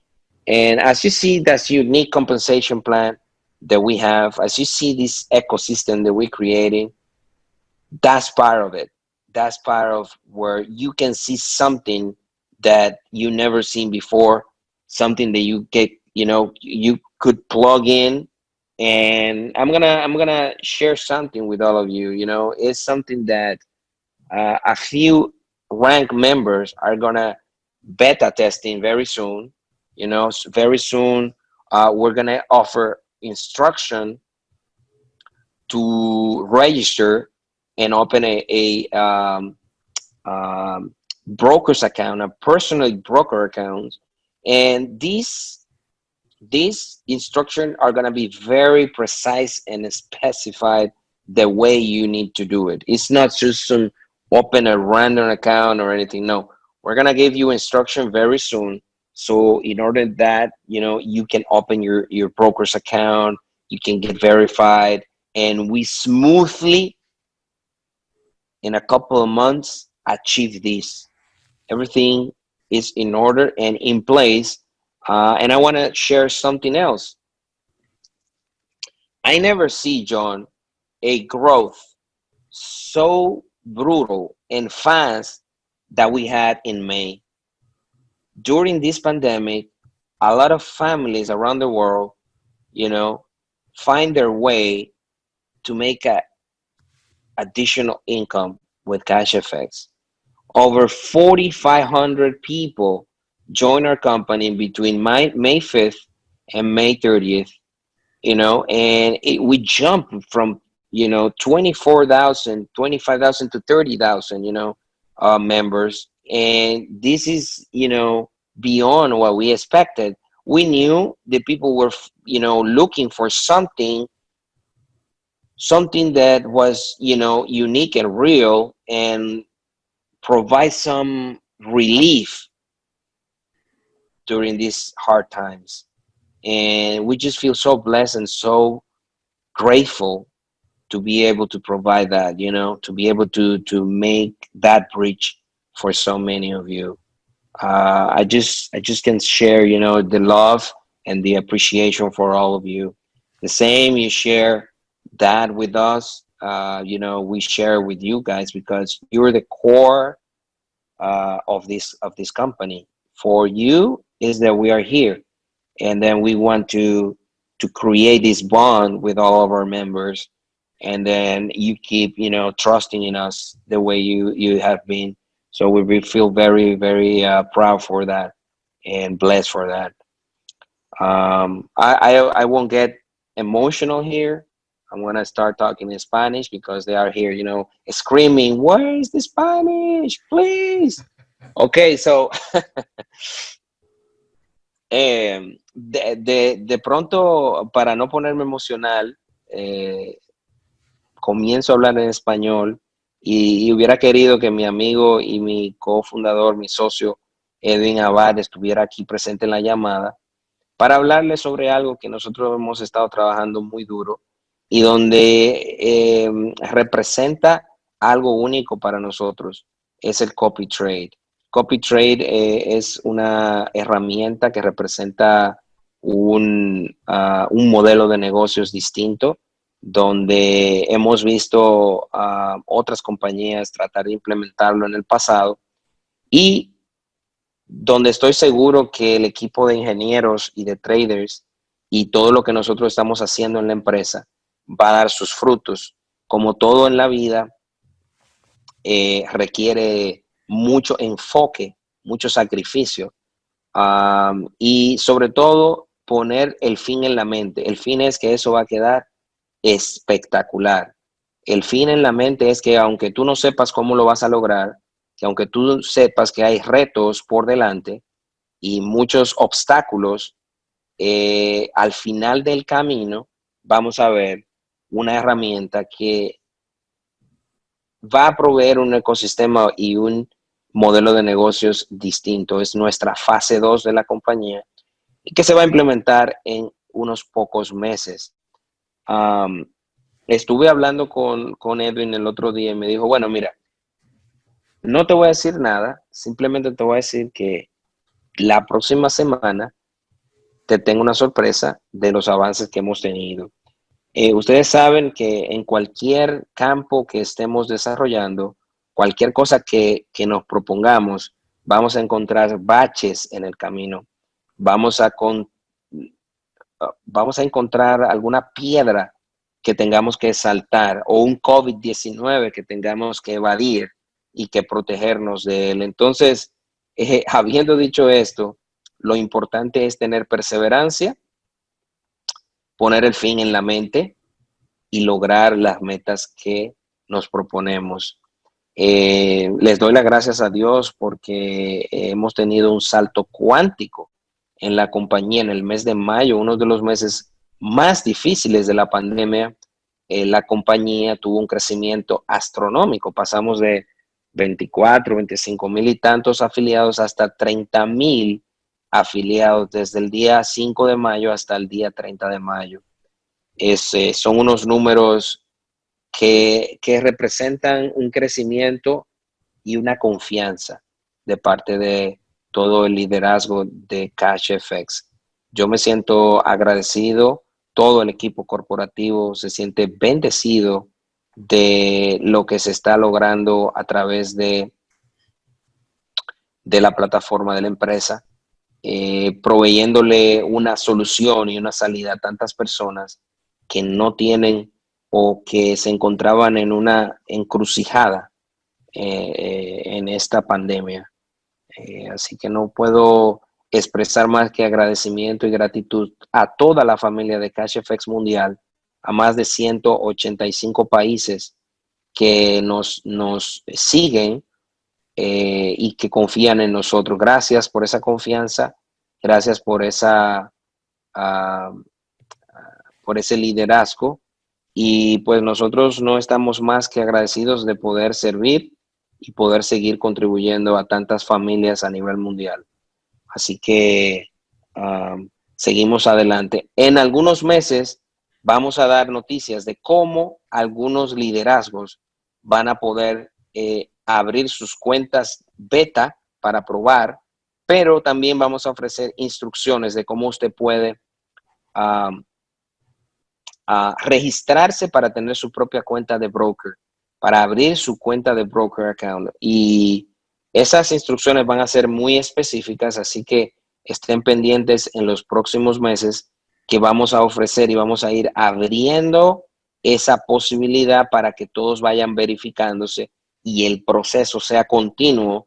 And as you see, that's unique compensation plan that we have. As you see this ecosystem that we're creating, that's part of it. That's part of where you can see something that you never seen before, something that you could plug in. And I'm gonna share something with all of you. It's something that a few rank members are gonna beta testing very soon. Very soon, we're gonna offer instruction to register and open a broker's account, a personal broker account. And these instructions are going to be very precise and specified the way you need to do it. It's not just some open a random account or anything. No, we're going to give you instruction very soon. So in order that, you can open your broker's account, you can get verified, and we smoothly, in a couple of months, achieve this. Everything is in order and in place. And I want to share something else. I never see, John, a growth so brutal and fast that we had in May. During this pandemic, a lot of families around the world, you know, find their way to make a additional income with CashFX. Over 4,500 people joined our company between May 5th and May 30th, and we jumped from, 24,000, 25,000 to 30,000, members. And this is, beyond what we expected. We knew the people were, looking for something that was, unique and real, and provide some relief during these hard times. And we just feel so blessed and so grateful to be able to provide that, to be able to make that bridge for so many of you. I just can share, the love and the appreciation for all of you. The same, you share that with us. We share with you guys, because you're the core of this company. For you is that we are here, and then we want to create this bond with all of our members, and then you keep, trusting in us the way you have been. So we feel very, very proud for that, and blessed for that. I won't get emotional here. I'm gonna start talking in Spanish, because they are here, screaming, "Where is the Spanish, please?" Okay, so de pronto, para no ponerme emocional, comienzo a hablar en español, y hubiera querido que mi amigo y mi cofundador, mi socio, Edwin Abad estuviera aquí presente en la llamada para hablarles sobre algo que nosotros hemos estado trabajando muy duro y donde representa algo único para nosotros, es el copy trade. Copy trade es una herramienta que representa un modelo de negocios distinto, donde hemos visto a otras compañías tratar de implementarlo en el pasado y donde estoy seguro que el equipo de ingenieros y de traders y todo lo que nosotros estamos haciendo en la empresa va a dar sus frutos. Como todo en la vida, requiere mucho enfoque, mucho sacrificio y sobre todo poner el fin en la mente. El fin es que eso va a quedar espectacular. El fin en la mente es que aunque tú no sepas cómo lo vas a lograr, que aunque tú sepas que hay retos por delante, y muchos obstáculos, al final del camino vamos a ver una herramienta que va a proveer un ecosistema y un modelo de negocios distinto. Es nuestra fase 2 de la compañía y que se va a implementar en unos pocos meses. Um, Estuve hablando con Edwin el otro día y me dijo, bueno, mira, no te voy a decir nada, simplemente te voy a decir que la próxima semana te tengo una sorpresa de los avances que hemos tenido. Ustedes saben que en cualquier campo que estemos desarrollando, cualquier cosa que nos propongamos, vamos a encontrar baches en el camino. Vamos a, con, vamos a encontrar alguna piedra que tengamos que saltar o un COVID-19 que tengamos que evadir y que protegernos de él. Entonces, habiendo dicho esto, lo importante es tener perseverancia, poner el fin en la mente y lograr las metas que nos proponemos. Les doy las gracias a Dios porque hemos tenido un salto cuántico en la compañía en el mes de mayo, uno de los meses más difíciles de la pandemia. La compañía tuvo un crecimiento astronómico. Pasamos de 24, 25 mil y tantos afiliados hasta 30 mil afiliados desde el día 5 de mayo hasta el día 30 de mayo. Son unos números que representan un crecimiento y una confianza de parte de todo el liderazgo de CashFX. Yo me siento agradecido, todo el equipo corporativo se siente bendecido de lo que se está logrando a través de la plataforma de la empresa, proveyéndole una solución y una salida a tantas personas que no tienen o que se encontraban en una encrucijada en esta pandemia. Así que no puedo expresar más que agradecimiento y gratitud a toda la familia de CashFX Mundial, a más de 185 países que nos siguen y que confían en nosotros. Gracias por esa confianza, gracias uh, por ese liderazgo y pues nosotros no estamos más que agradecidos de poder servir y poder seguir contribuyendo a tantas familias a nivel mundial. Así que seguimos adelante. En algunos meses vamos a dar noticias de cómo algunos liderazgos van a poder abrir sus cuentas beta para probar, pero también vamos a ofrecer instrucciones de cómo usted puede registrarse para tener su propia cuenta de broker, para abrir su cuenta de broker account. Y esas instrucciones van a ser muy específicas, así que estén pendientes en los próximos meses que vamos a ofrecer y vamos a ir abriendo esa posibilidad para que todos vayan verificándose y el proceso sea continuo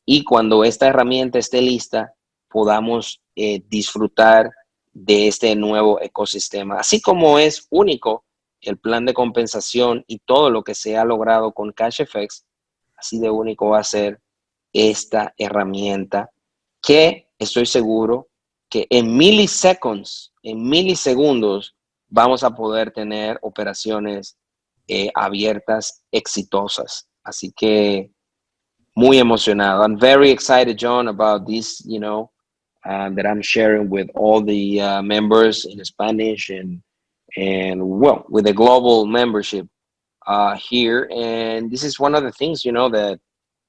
y cuando esta herramienta esté lista podamos disfrutar de este nuevo ecosistema. Así como es único el plan de compensación y todo lo que se ha logrado con CashFX, así de único va a ser esta herramienta que estoy seguro que en milisegundos, vamos a poder tener operaciones abiertas exitosas. Así que Muy emocionado. I'm very excited, John, about this, that I'm sharing with all the members in Spanish and well, with the global membership here. And this is one of the things, that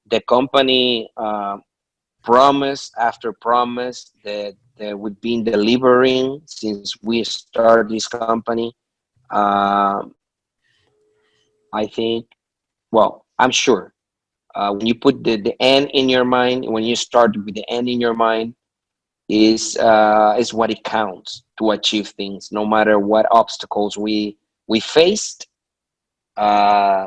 the company promise after promise that we've been delivering since we started this company. Um, I think, well, I'm sure when you put the end in your mind, when you start with the end in your mind, is what it counts to achieve things, no matter what obstacles we faced. Uh,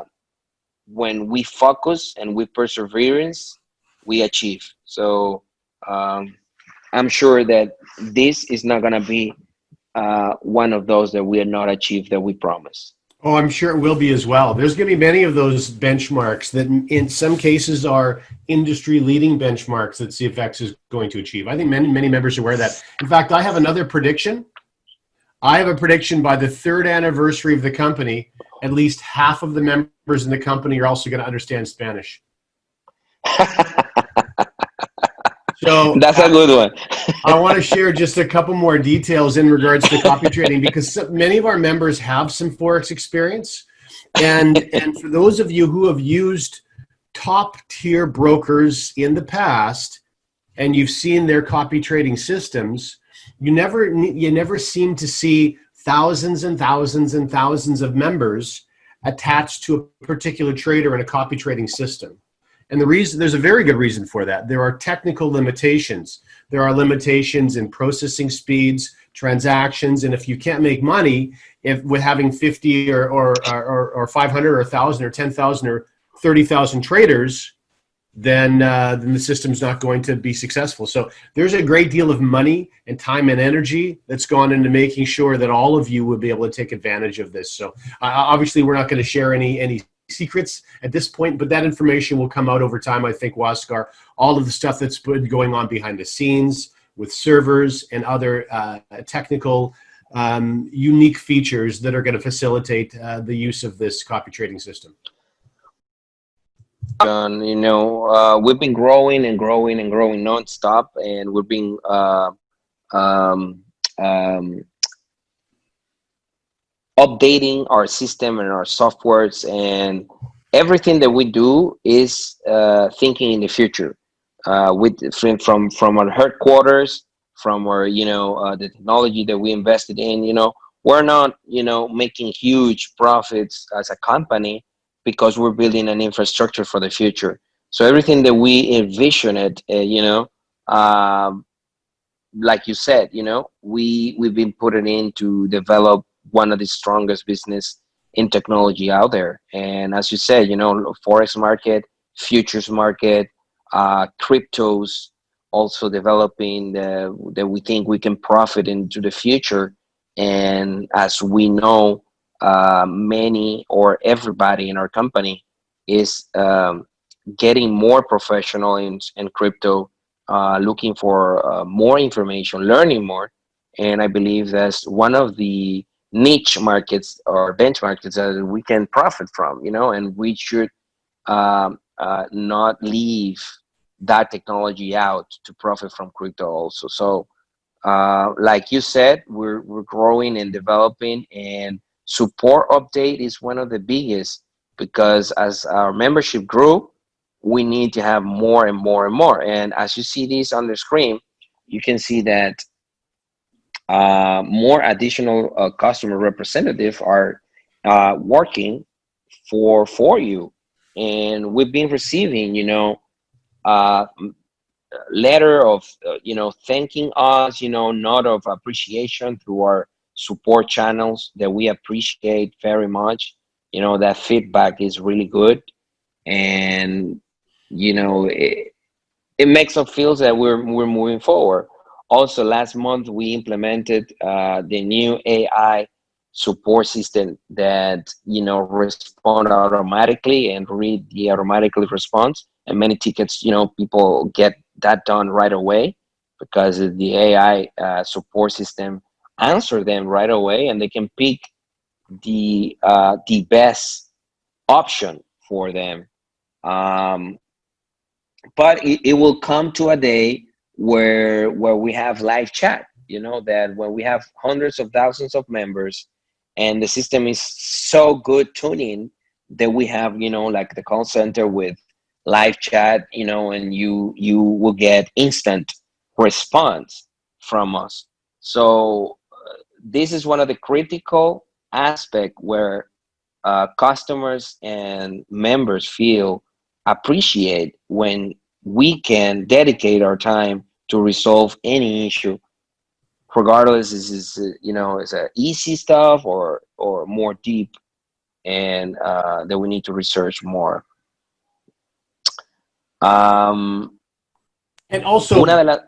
when we focus and we perseverance, we achieve. So um, I'm sure that this is not gonna be one of those that we are not achieved that we promise. Oh, I'm sure it will be as well. There's going to be many of those benchmarks that, in some cases, are industry-leading benchmarks that CFX is going to achieve. I think many members are aware of that. In fact, I have another prediction. I have a prediction by the third anniversary of the company, at least half of the members in the company are also going to understand Spanish. So That's a good one. I want to share just a couple more details in regards to copy trading because many of our members have some Forex experience. And for those of you who have used top tier brokers in the past and you've seen their copy trading systems, you never seem to see thousands and thousands and thousands of members attached to a particular trader in a copy trading system. And the reason, there's a very good reason for that. There are technical limitations. There are limitations in processing speeds, transactions, and if you can't make money if with having 50 or 500 or 1,000 or 10,000 or 30,000 traders, then the system's not going to be successful. So there's a great deal of money and time and energy that's gone into making sure that all of you will be able to take advantage of this. So obviously, we're not going to share any secrets at this point, but that information will come out over time. I think, Waskar, all of the stuff that's been going on behind the scenes with servers and other technical unique features that are going to facilitate the use of this copy trading system. John, we've been growing and growing and growing nonstop, and we've been um, um, updating our system and our softwares, and everything that we do is thinking in the future. With from our headquarters, from our the technology that we invested in. We're not making huge profits as a company because we're building an infrastructure for the future. So everything that we envision it, um, like you said, we've been putting in to develop one of the strongest business in technology out there. And as you said, forex market, futures market, cryptos, also developing that we think we can profit into the future. And as we know, many or everybody in our company is getting more professional in crypto, looking for more information, learning more. And I believe that's one of the niche markets or benchmarks that we can profit from, and we should not leave that technology out to profit from crypto also. So, like you said, we're growing and developing, and support update is one of the biggest because as our membership grew, we need to have more and more and more. And as you see this on the screen, you can see that more additional customer representative are working for you, and we've been receiving uh, letter of thanking us, not of appreciation through our support channels that we appreciate very much. That feedback is really good, and it makes us feel that we're moving forward. Also, last month we implemented the new AI support system that respond automatically and read the automatically response. And many tickets, people get that done right away because the AI support system answer them right away, and they can pick the best option for them. Um, but it will come to a day where we have live chat, you know, that when we have hundreds of thousands of members and the system is so good tuning that we have, you know, like the call center with live chat, you know, and you will get instant response from us. So this is one of the critical aspect where customers and members feel appreciate when we can dedicate our time to resolve any issue, regardless is you know, is a easy stuff or more deep and that we need to research more. Um, And una also, de las,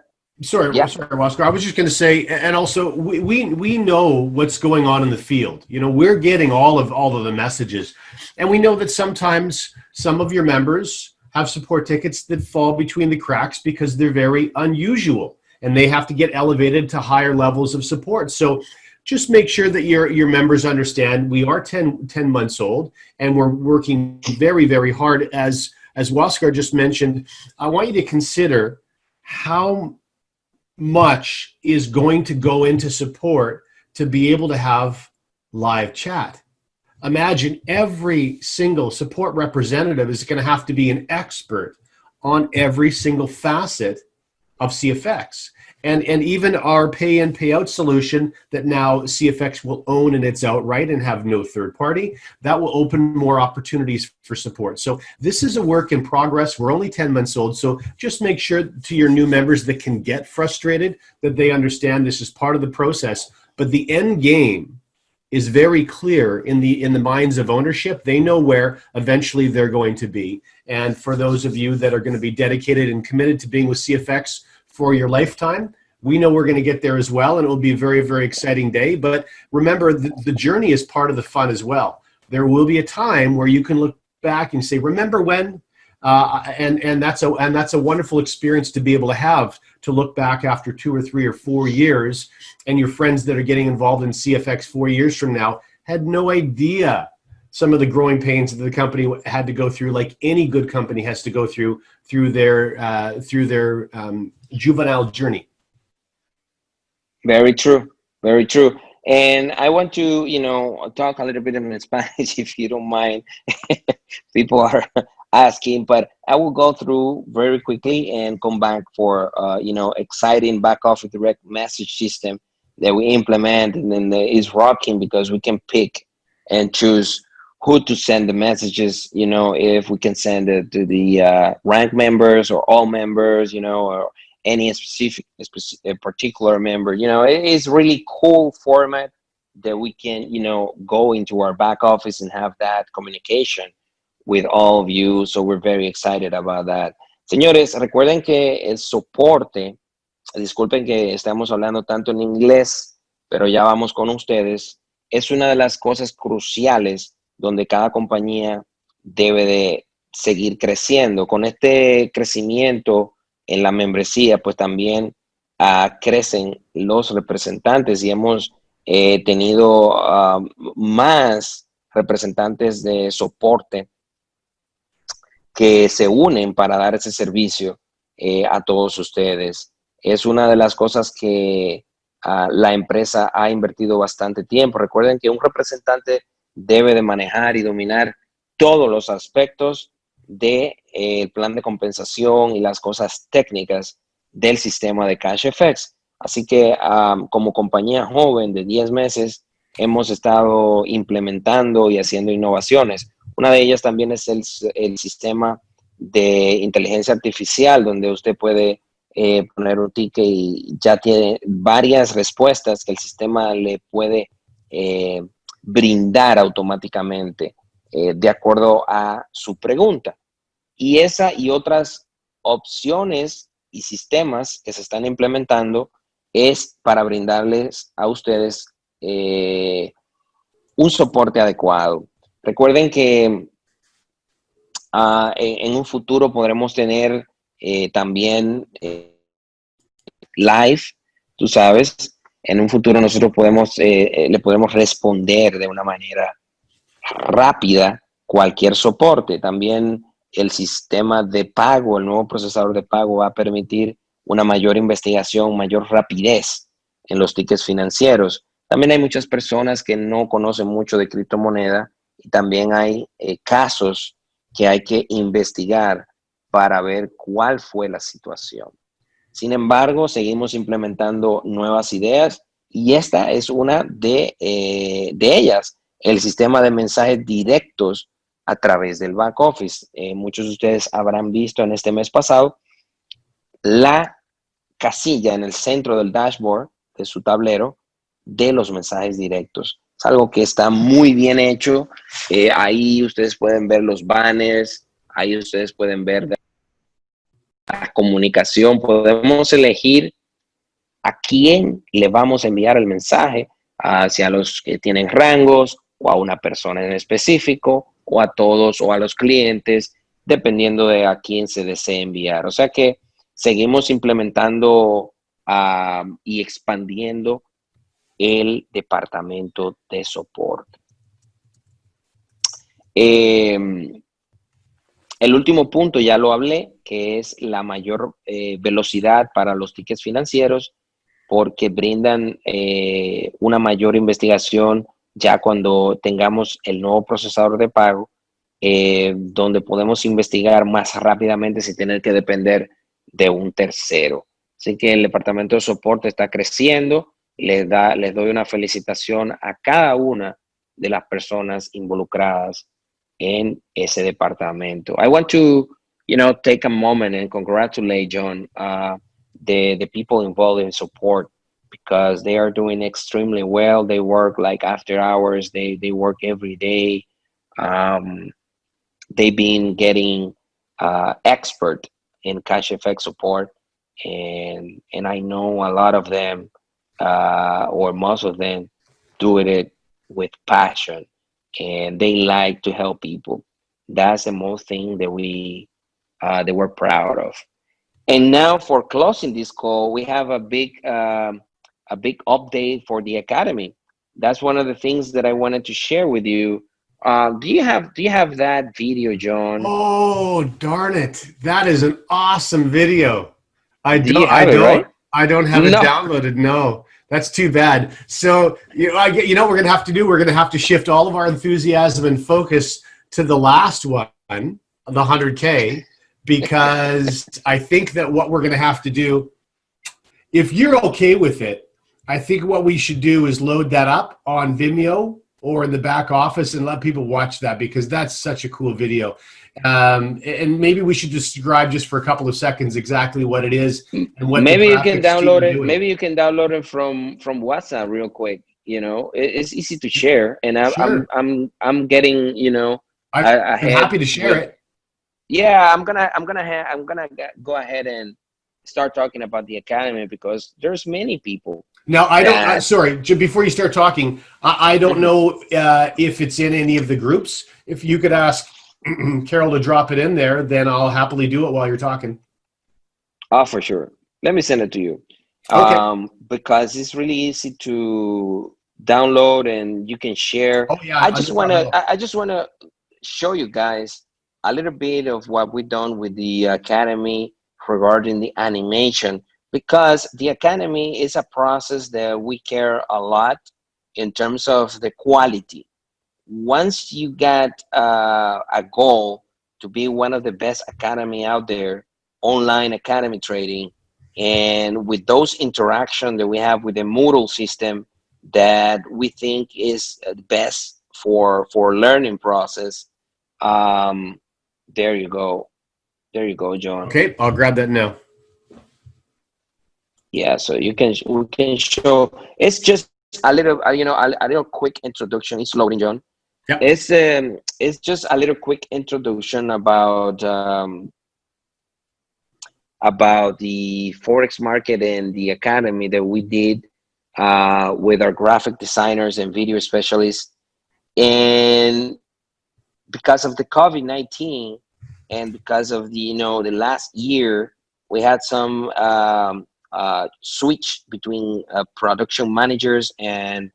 sorry, yeah, sorry, Oscar. I was just going to say, and also, we know what's going on in the field. You know, we're getting all of the messages, and we know that sometimes some of your members have support tickets that fall between the cracks because they're very unusual, and they have to get elevated to higher levels of support. So just make sure that your members understand we are 10 months old, and we're working very, very hard. As Waskar just mentioned, I want you to consider how much is going to go into support to be able to have live chat. Imagine every single support representative is going to have to be an expert on every single facet of CFX. And even our pay in, pay out solution that now CFX will own and it's outright and have no third party, that will open more opportunities for support. So this is a work in progress. We're only 10 months old. So just make sure to your new members that can get frustrated that they understand this is part of the process. But the end game is very clear in the minds of ownership. They know where eventually they're going to be. And for those of you that are going to be dedicated and committed to being with CFX for your lifetime, we know we're going to get there as well, and it will be a very, very exciting day. But remember, the journey is part of the fun as well. There will be a time where you can look back and say, remember when? And that's a wonderful experience to be able to have, to look back after 2 or 3 or 4 years, and your friends that are getting involved in CFX 4 years from now had no idea some of the growing pains that the company had to go through, like any good company has to go through their juvenile journey. very true, very true. And I want to, you know, talk a little bit in Spanish if you don't mind. People are asking, but I will go through very quickly and come back for you know, exciting back office direct message system that we implement, and then is rocking because we can pick and choose who to send the messages. You know, if we can send it to the rank members or all members, you know, or any specific a particular member. You know, it is really cool format that we can, you know, go into our back office and have that communication with all of you. So we're very excited about that. Señores, recuerden que el soporte, disculpen que estamos hablando tanto en inglés, pero ya vamos con ustedes, es una de las cosas cruciales donde cada compañía debe de seguir creciendo. Con este crecimiento en la membresía, pues también crecen los representantes y hemos tenido más representantes de soporte que se unen para dar ese servicio a todos ustedes. Es una de las cosas que la empresa ha invertido bastante tiempo. Recuerden que un representante debe de manejar y dominar todos los aspectos del plan de compensación y las cosas técnicas del sistema de CashFX. Así que como compañía joven de 10 meses, hemos estado implementando y haciendo innovaciones. Una de ellas también es el sistema de inteligencia artificial, donde usted puede poner un ticket y ya tiene varias respuestas que el sistema le puede brindar automáticamente de acuerdo a su pregunta. Y esa y otras opciones y sistemas que se están implementando es para brindarles a ustedes un soporte adecuado. Recuerden que en un futuro podremos tener también live, tú sabes, en un futuro nosotros podemos, le podemos responder de una manera rápida cualquier soporte. También el sistema de pago, el nuevo procesador de pago va a permitir una mayor investigación, mayor rapidez en los tickets financieros. También hay muchas personas que no conocen mucho de criptomoneda y también hay casos que hay que investigar para ver cuál fue la situación. Sin embargo, seguimos implementando nuevas ideas y esta es una de ellas, el sistema de mensajes directos a través del back office. Muchos de ustedes habrán visto en este mes pasado la casilla en el centro del dashboard de su tablero de los mensajes directos. Es algo que está muy bien hecho. Ahí ustedes pueden ver los banners, ahí ustedes pueden ver la comunicación. Podemos elegir a quién le vamos a enviar el mensaje, hacia los que tienen rangos o a una persona en específico o a todos o a los clientes, dependiendo de a quién se desee enviar. O sea que seguimos implementando y expandiendo el departamento de soporte. El último punto ya lo hablé, que es la mayor velocidad para los tickets financieros, porque brindan una mayor investigación ya cuando tengamos el nuevo procesador de pago, donde podemos investigar más rápidamente sin tener que depender de un tercero. Así que el departamento de soporte está creciendo. Les doy una felicitación a cada una de las personas involucradas en ese departamento. I want to, take a moment and congratulate John, the people involved in support, because they are doing extremely well. They work like after hours. They work every day. They've been getting expert in CashFX support, and I know a lot of them, or most of them, do it with passion, and they like to help people. That's the most thing that we're proud of. And now for closing this call, we have a big update for the academy. That's one of the things that I wanted to share with you. Do you have that video, John? Oh, darn it. That is an awesome video. I Do you don't I have it, right? don't I don't have it No. downloaded. No. That's too bad. So, what we're going to have to do? We're going to have to shift all of our enthusiasm and focus to the last one, the 100K, because I think that what we're going to have to do, if you're okay with it, I think what we should do is load that up on Vimeo or in the back office and let people watch that, because that's such a cool video. And maybe we should describe just for a couple of seconds exactly what it is and what the Maybe you can graphics team download are it. doing. Maybe you can download it from WhatsApp real quick. It's easy to share, and Sure. I'm getting I'm ahead happy to share with. it. Yeah, I'm gonna go ahead and start talking about the academy, because there's many people Now, I don't, that. sorry, before you start talking, I don't Mhm. know if it's in any of the groups. If you could ask Carol to drop it in there, then I'll happily do it while you're talking. Oh, for sure. Let me send it to you, Okay. because it's really easy to download and you can share. Oh, yeah, no problem at all. I just wanna show you guys a little bit of what we've done with the academy regarding the animation, because the academy is a process that we care a lot in terms of the quality. Once you get a goal to be one of the best academy out there, online academy trading, and with those interaction that we have with the Moodle system that we think is best for learning process, um, there you go. There you go, John. Okay, I'll grab that now. Yeah, so we can show. It's just a little, a little quick introduction. It's loading, John. Yep. It's just a little quick introduction about the forex market and the academy that we did with our graphic designers and video specialists. And because of the COVID-19 and because of the last year, we had some switch between production managers and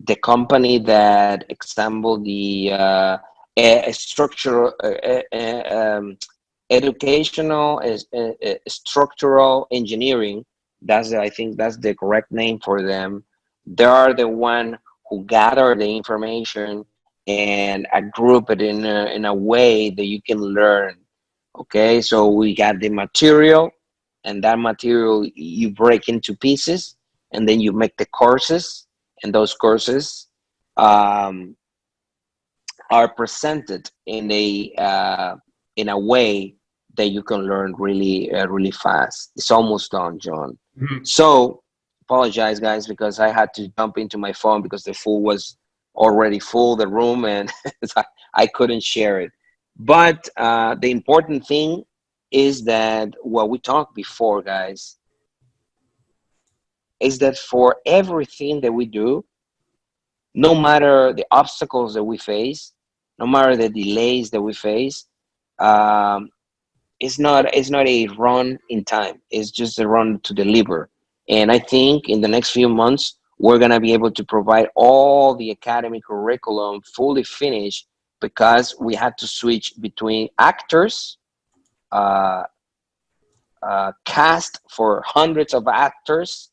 the company that assembled the structural educational structural engineering. That's, I think that's the correct name for them. They are the one who gather the information and group it in a way that you can learn. Okay, so we got the material, and that material you break into pieces, and then you make the courses, and those courses um, are presented in a way that you can learn really fast. It's almost done, John. Mhm. So apologize, guys, because I had to jump into my phone because the full was already full the room, and I couldn't share it. But the important thing is that what we talked before, guys, is that for everything that we do, no matter the obstacles that we face, no matter the delays that we face, um, it's not a run in time. It's just a run to deliver. And I think in the next few months we're gonna be able to provide all the academy curriculum fully finished, because we had to switch between actors, uh, cast for hundreds of actors,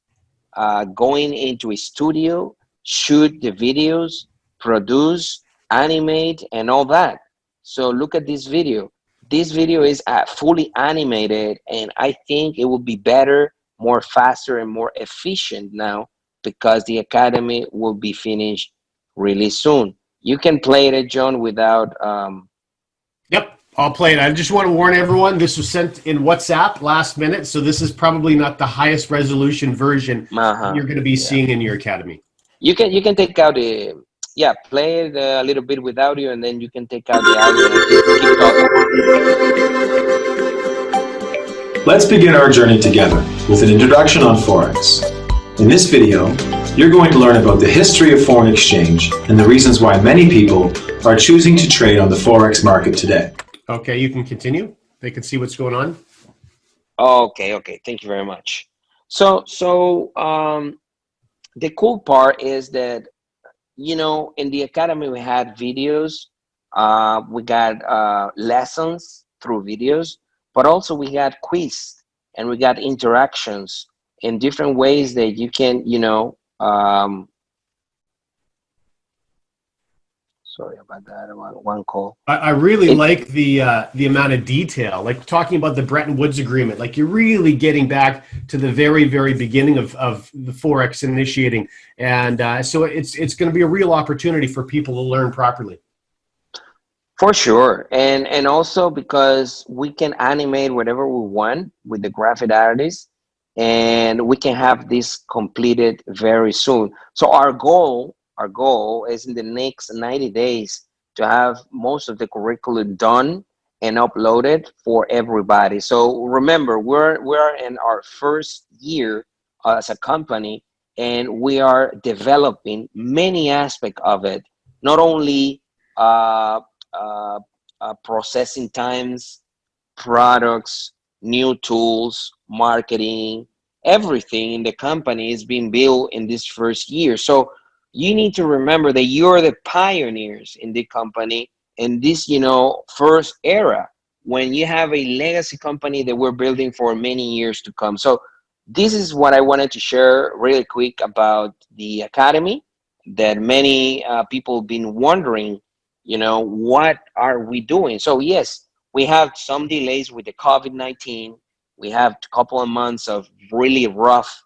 going into a studio, shoot the videos, produce, animate, and all that. So look at this video. This video is fully animated, and I think it will be better, more faster, and more efficient now, because the academy will be finished really soon. You can play it, John, without. Yep, I'll play it. I just want to warn everyone, this was sent in WhatsApp last minute, so this is probably not the highest resolution version you're going to be Yeah. seeing in your academy. You can take out the, yeah, play it a little bit with audio, and then you can take out the audio and keep talking. Let's begin our journey together with an introduction on Forex. In this video, you're going to learn about the history of foreign exchange and the reasons why many people are choosing to trade on the Forex market today. Okay, you can continue. They can see what's going on. Okay, thank you very much. So the cool part is that, in the academy we had videos, we got lessons through videos, but also we got quiz, and we got interactions in different ways that you can, sorry about that, one call. I really It, like the amount of detail, like talking about the Bretton Woods Agreement. Like you're really getting back to the very beginning of the Forex initiating, and so it's going to be a real opportunity for people to learn properly. For sure, and also because we can animate whatever we want with the graphic artist, and we can have this completed very soon. So our goal is in the next 90 days to have most of the curriculum done and uploaded for everybody. So remember, we're in our first year as a company, and we are developing many aspects of it, not only uh, uh, processing times, products, new tools, marketing, everything in the company is being built in this first year. So you need to remember that you're the pioneers in the company in this, first era, when you have a legacy company that we're building for many years to come. So this is what I wanted to share really quick about the academy, that many people been wondering, what are we doing? So yes, we have some delays with the COVID-19. We have a couple of months of really rough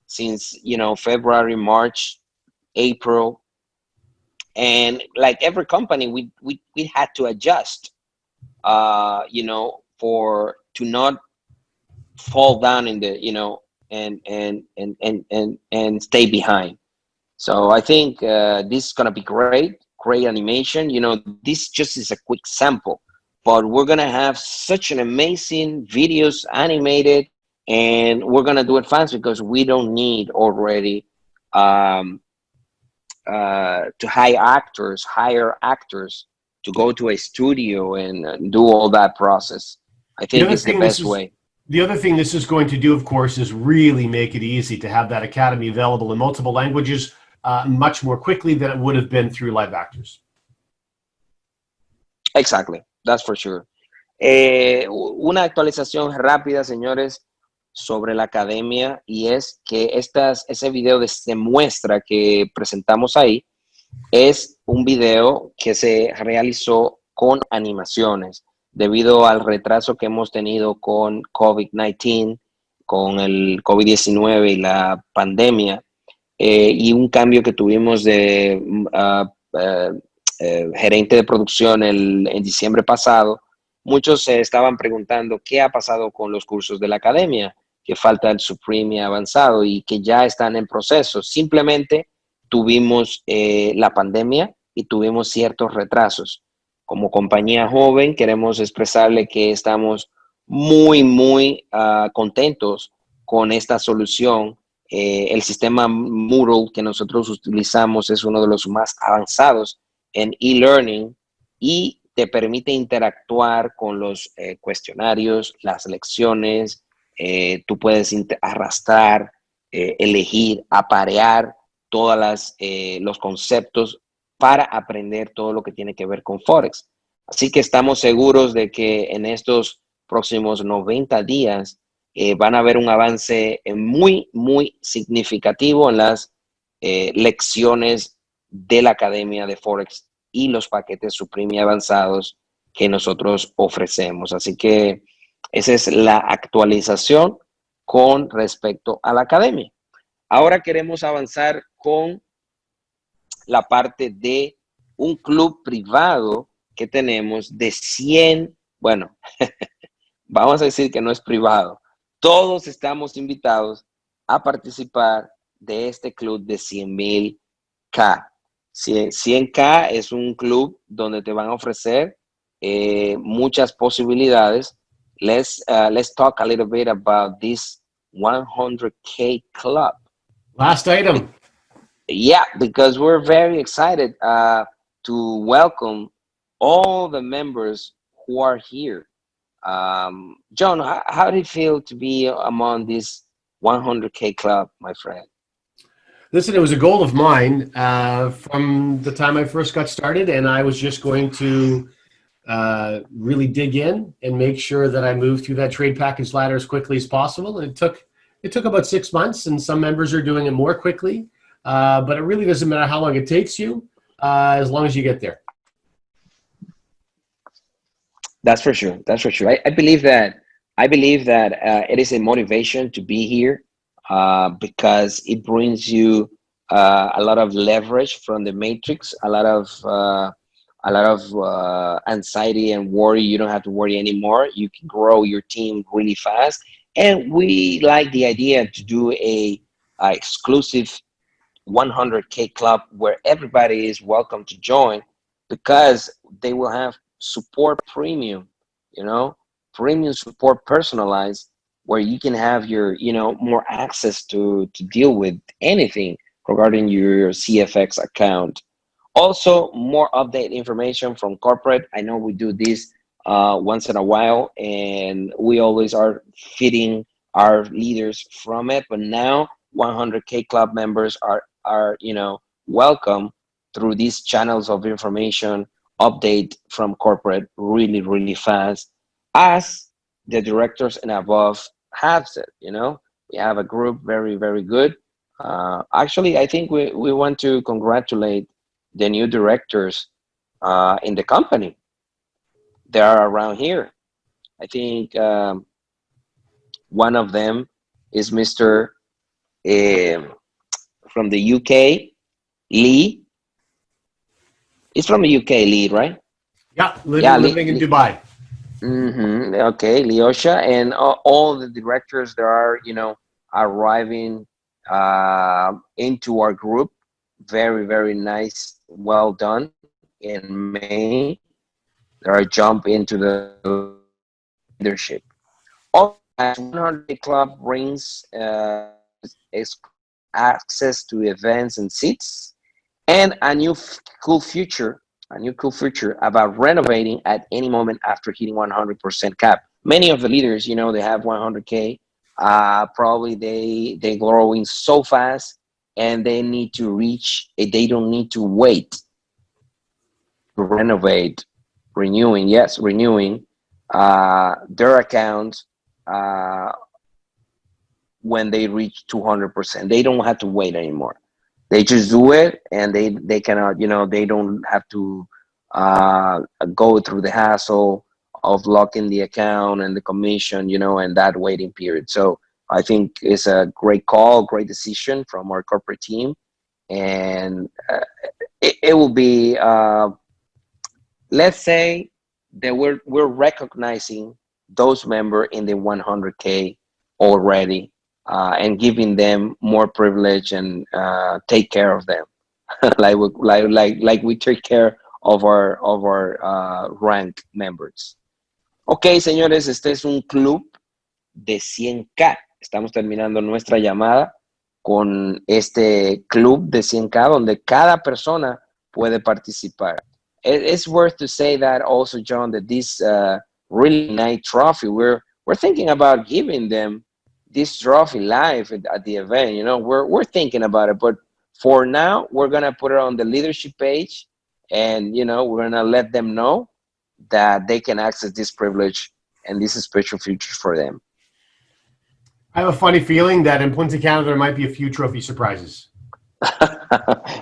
since, February, March, April. And like every company, we had to adjust, for to not fall down in the, and stay behind. So I think this is gonna be great animation. This just is a quick sample, but we're gonna have such an amazing videos animated, and we're gonna do it fast because we don't need already um, to hire actors to go to a studio and do all that process. I The think other it's the thing this best is way. the other thing this is going to do, of course, is really make it easy to have that academy available in multiple languages much more quickly than it would have been through live actors. Exactly, that's for sure. Una actualización rápida, señores, sobre la academia, y es que ese video de muestra que presentamos ahí es un video que se realizó con animaciones debido al retraso que hemos tenido con COVID-19, con el COVID-19 y la pandemia, y un cambio que tuvimos de gerente de producción en diciembre pasado. Muchos se estaban preguntando qué ha pasado con los cursos de la academia, que falta el Supreme y avanzado y que ya están en proceso. Simplemente tuvimos la pandemia y tuvimos ciertos retrasos. Como compañía joven, queremos expresarle que estamos muy contentos con esta solución. El sistema Moodle que nosotros utilizamos es uno de los más avanzados en e-learning y te permite interactuar con los cuestionarios, las lecciones. Tú puedes arrastrar, elegir, aparear todos los conceptos para aprender todo lo que tiene que ver con Forex. Así que estamos seguros de que en estos próximos 90 días van a ver un avance muy significativo en las lecciones de la Academia de Forex y los paquetes Supreme y avanzados que nosotros ofrecemos. Así que esa es la actualización con respecto a la Academia. Ahora queremos avanzar con la parte de un club privado que tenemos de 100, bueno, vamos a decir que no es privado. Todos estamos invitados a participar de este club de 100,000K. 100K es un club donde te van a ofrecer muchas posibilidades. Let's talk a little bit about this 100K club. Last item. Yeah, because we're very excited to welcome all the members who are here. John, how did it feel to be among this 100K club, my friend? Listen, it was a goal of mine from the time I first got started, and I was just going to really dig in and make sure that I moved through that trade package ladder as quickly as possible. And it took about 6 months, and some members are doing it more quickly, but it really doesn't matter how long it takes you, as long as you get there. That's for sure. That's for sure. I believe that it is a motivation to be here because it brings you a lot of leverage from the matrix, a lot of anxiety and worry. You don't have to worry anymore. You can grow your team really fast, and we like the idea to do a exclusive 100K club where everybody is welcome to join because they will have support premium, premium support personalized where you can have your, more access to deal with anything regarding your CFX account. Also, more update information from corporate. I know we do this once in a while, and we always are feeding our leaders from it. But now 100K club members are welcome through these channels of information update from corporate really fast as the directors and above have said. We have a group very good. Actually, I think we want to congratulate the new directors in the company. They are around here. I think one of them is Mr. From the UK, Lee. It's from the UK, Lee, right? Yeah, living in Dubai. Okay, Leosha, and all the directors that are, arriving into our group. Very nice, well done in May. They are jump into the leadership. Also, as 100 Club brings access to events and seats, and a new cool feature about renovating at any moment after hitting 100% cap. Many of the leaders, they have 100K. Probably they growing so fast, and they need to reach. They don't need to wait to renovate renewing, yes, renewing their accounts uh, when they reach 200%. They don't have to wait anymore. They just do it, and they cannot, they don't have to go through the hassle of locking the account and the commission, and that waiting period. So I think it's a great call, great decision from our corporate team, and it will be, let's say that we're recognizing those members in the 100K already, and giving them more privilege, and take care of them like we take care of our rank members. Ok, señores, este es un club de 100K. Estamos terminando nuestra llamada con este club de 100K donde cada persona puede participar. It's worth to say that also, John, that this really nice trophy, we're thinking about giving them this trophy live at the event. We're thinking about it, but for now, we're gonna put it on the leadership page, and we're gonna let them know that they can access this privilege and this special feature for them. I have a funny feeling that in Punta Cana there might be a few trophy surprises.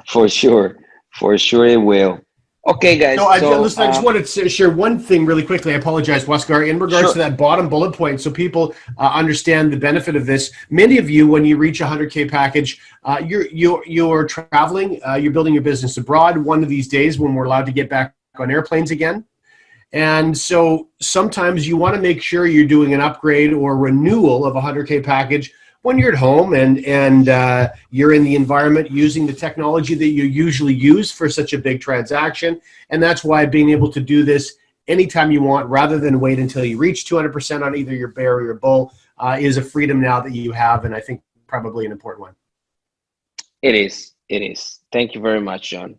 For sure it will. Okay, guys. Listen, I just wanted to share one thing really quickly. I apologize, Huascar. In regards to that bottom bullet point, so people understand the benefit of this. Many of you, when you reach a 100K package, you're traveling, you're building your business abroad. One of these days, when we're allowed to get back on airplanes again. And so sometimes you want to make sure you're doing an upgrade or renewal of a 100K package when you're at home and you're in the environment using the technology that you usually use for such a big transaction. And that's why being able to do this anytime you want, rather than wait until you reach 200% on either your bear or your bull, is a freedom now that you have, and I think probably an important one. It is. Thank you very much, John.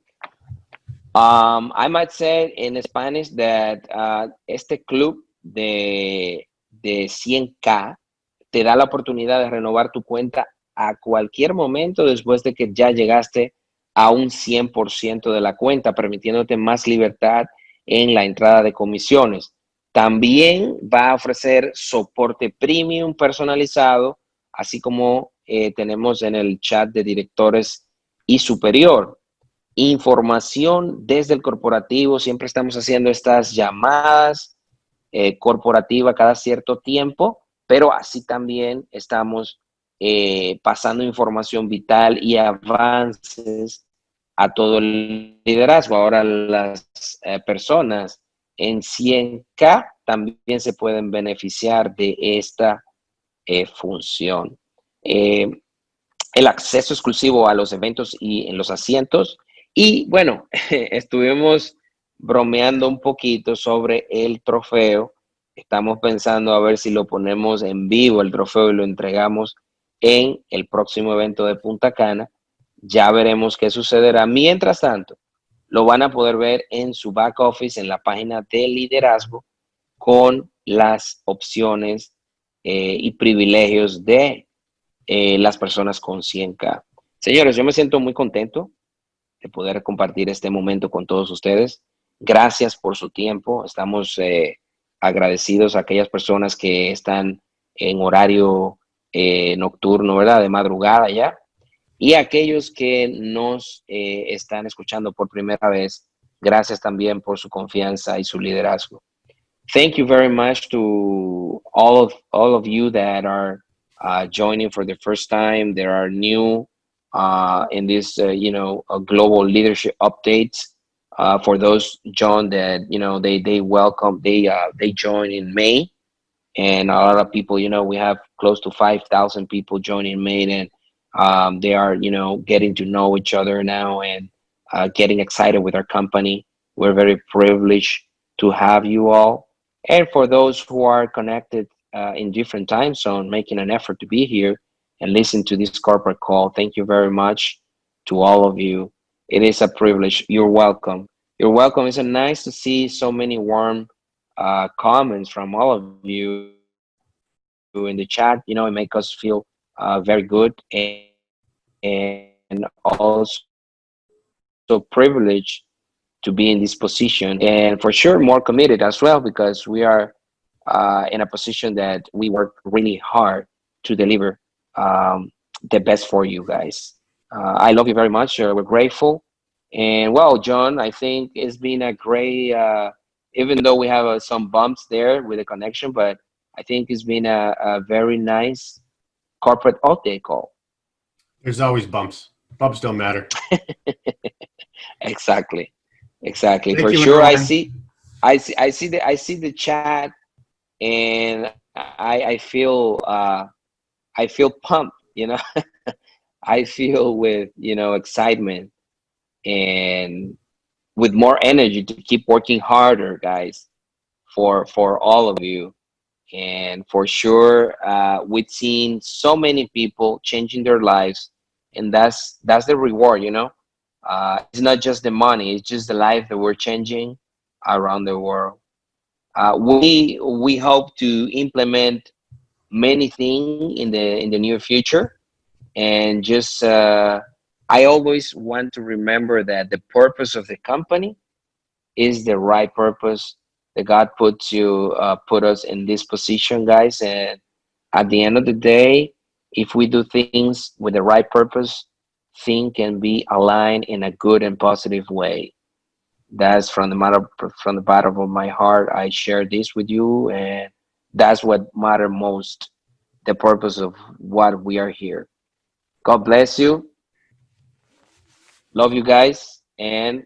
I might say in Spanish that este club de 100K te da la oportunidad de renovar tu cuenta a cualquier momento después de que ya llegaste a un 100% de la cuenta, permitiéndote más libertad en la entrada de comisiones. También va a ofrecer soporte premium personalizado, así como tenemos en el chat de directores y superior. Información desde el corporativo, siempre estamos haciendo estas llamadas corporativas cada cierto tiempo, pero así también estamos pasando información vital y avances a todo el liderazgo. Ahora las personas en 100K también se pueden beneficiar de esta función. El acceso exclusivo a los eventos y en los asientos. Y bueno, estuvimos bromeando un poquito sobre el trofeo. Estamos pensando a ver si lo ponemos en vivo, el trofeo, y lo entregamos en el próximo evento de Punta Cana. Ya veremos qué sucederá. Mientras tanto, lo van a poder ver en su back office, en la página de liderazgo, con las opciones y privilegios de las personas con 100K. Señores, yo me siento muy contento de poder compartir este momento con todos ustedes. Gracias por su tiempo. Estamos agradecidos a aquellas personas que están en horario nocturno, ¿verdad? De madrugada ya. Y a aquellos que nos están escuchando por primera vez, gracias también por su confianza y su liderazgo. Thank you very much to all of you that are joining for the first time. There are new in this, global leadership updates. For those, John, that they welcome, they join in May, and a lot of people, we have close to 5,000 people joining in May, and they are getting to know each other now and getting excited with our company. We're very privileged to have you all, and for those who are connected in different time zones, making an effort to be here and listen to this corporate call. Thank you very much to all of you. It is a privilege. You're welcome. You're welcome. It's nice to see so many warm comments from all of you in the chat. It makes us feel very good, and also privileged to be in this position, and for sure more committed as well, because we are in a position that we work really hard to deliver the best for you guys. I love you very much. We're grateful. And well, John, I think it's been a great, even though we have some bumps there with the connection, but I think it's been a very nice corporate update call. There's always bumps. Bumps don't matter. Exactly, exactly. Thank For you, sure, everyone. I see the chat, and I feel pumped. I feel with excitement and with more energy to keep working harder, guys, for all of you. And for sure, we've seen so many people changing their lives, and that's the reward. It's not just the money; it's just the life that we're changing around the world. We hope to implement many things in the near future, and just I always want to remember that the purpose of the company is the right purpose that God put us in this position, guys. And at the end of the day, if we do things with the right purpose, things can be aligned in a good and positive way. That's from the bottom of my heart. I share this with you, and that's what matters most. The purpose of what we are here. God bless you. Love you guys, and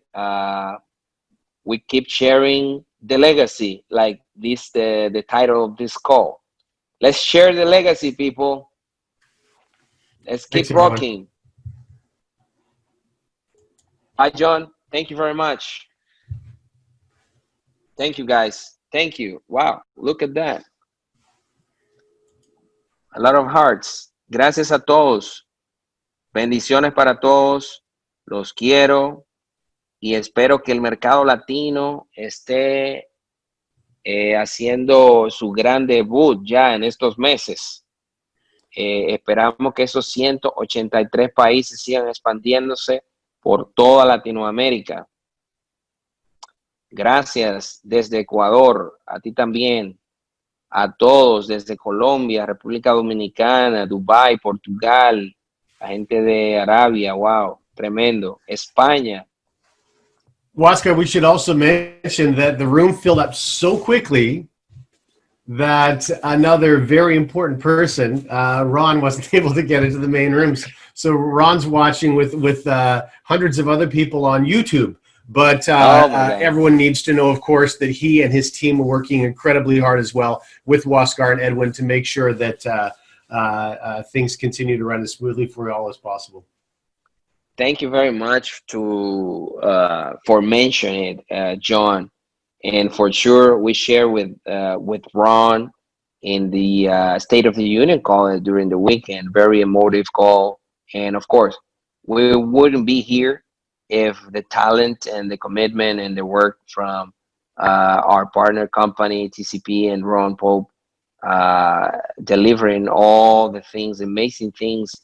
we keep sharing the legacy, like this the title of this call. Let's share the legacy, people. Let's Thanks, keep everyone. rocking. Bye, John. Thank you very much. Thank you, guys. Thank you. Wow, look at that. A lot of hearts. Gracias a todos. Bendiciones para todos. Los quiero y espero que el mercado latino esté haciendo su gran debut ya en estos meses. Esperamos que esos 183 países sigan expandiéndose por toda Latinoamérica. Gracias desde Ecuador, a ti también, a todos desde Colombia, República Dominicana, Dubái, Portugal, la gente de Arabia, wow, tremendo, España. Oscar, we should also mention that the room filled up so quickly that another very important person, Ron, wasn't able to get into the main rooms. So Ron's watching with hundreds of other people on YouTube. But everyone needs to know, of course, that he and his team are working incredibly hard as well with Waskar and Edwin to make sure that things continue to run as smoothly for you all as possible. Thank you very much for mentioning it, John. And for sure, we share with Ron in the State of the Union call during the weekend. Very emotive call, and of course, we wouldn't be here if the talent and the commitment and the work from our partner company TCP and Ron Pope delivering all the things, amazing things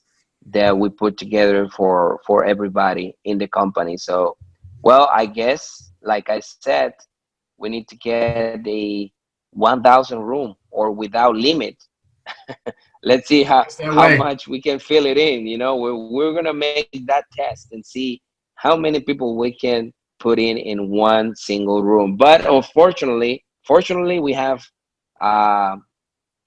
that we put together for everybody in the company. So, well, I guess, like I said, we need to get a 1,000 room or without limit. Let's see how much we can fill it in. We're gonna make that test and see how many people we can put in one single room. But fortunately, we have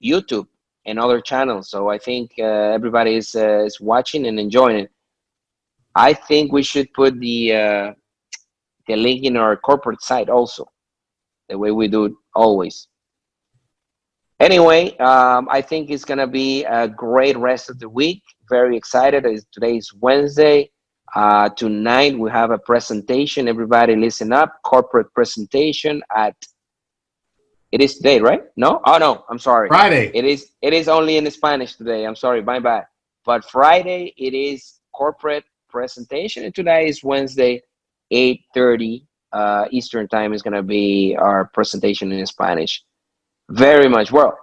YouTube and other channels. So I think everybody is watching and enjoying it. I think we should put the link in our corporate site also, the way we do it always. Anyway, I think it's gonna be a great rest of the week. Very excited. Today is Wednesday. Tonight we have a presentation. Everybody listen up. Corporate presentation at. It is today, right? No? Oh no, I'm sorry. Friday. It is only in Spanish today. I'm sorry, my bad. But Friday it is corporate presentation, and today is Wednesday, 8:30 Eastern time is gonna be our presentation in Spanish. Very much. Well,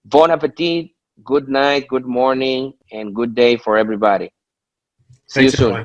bon appetit, good night, good morning, and good day for everybody. See you soon.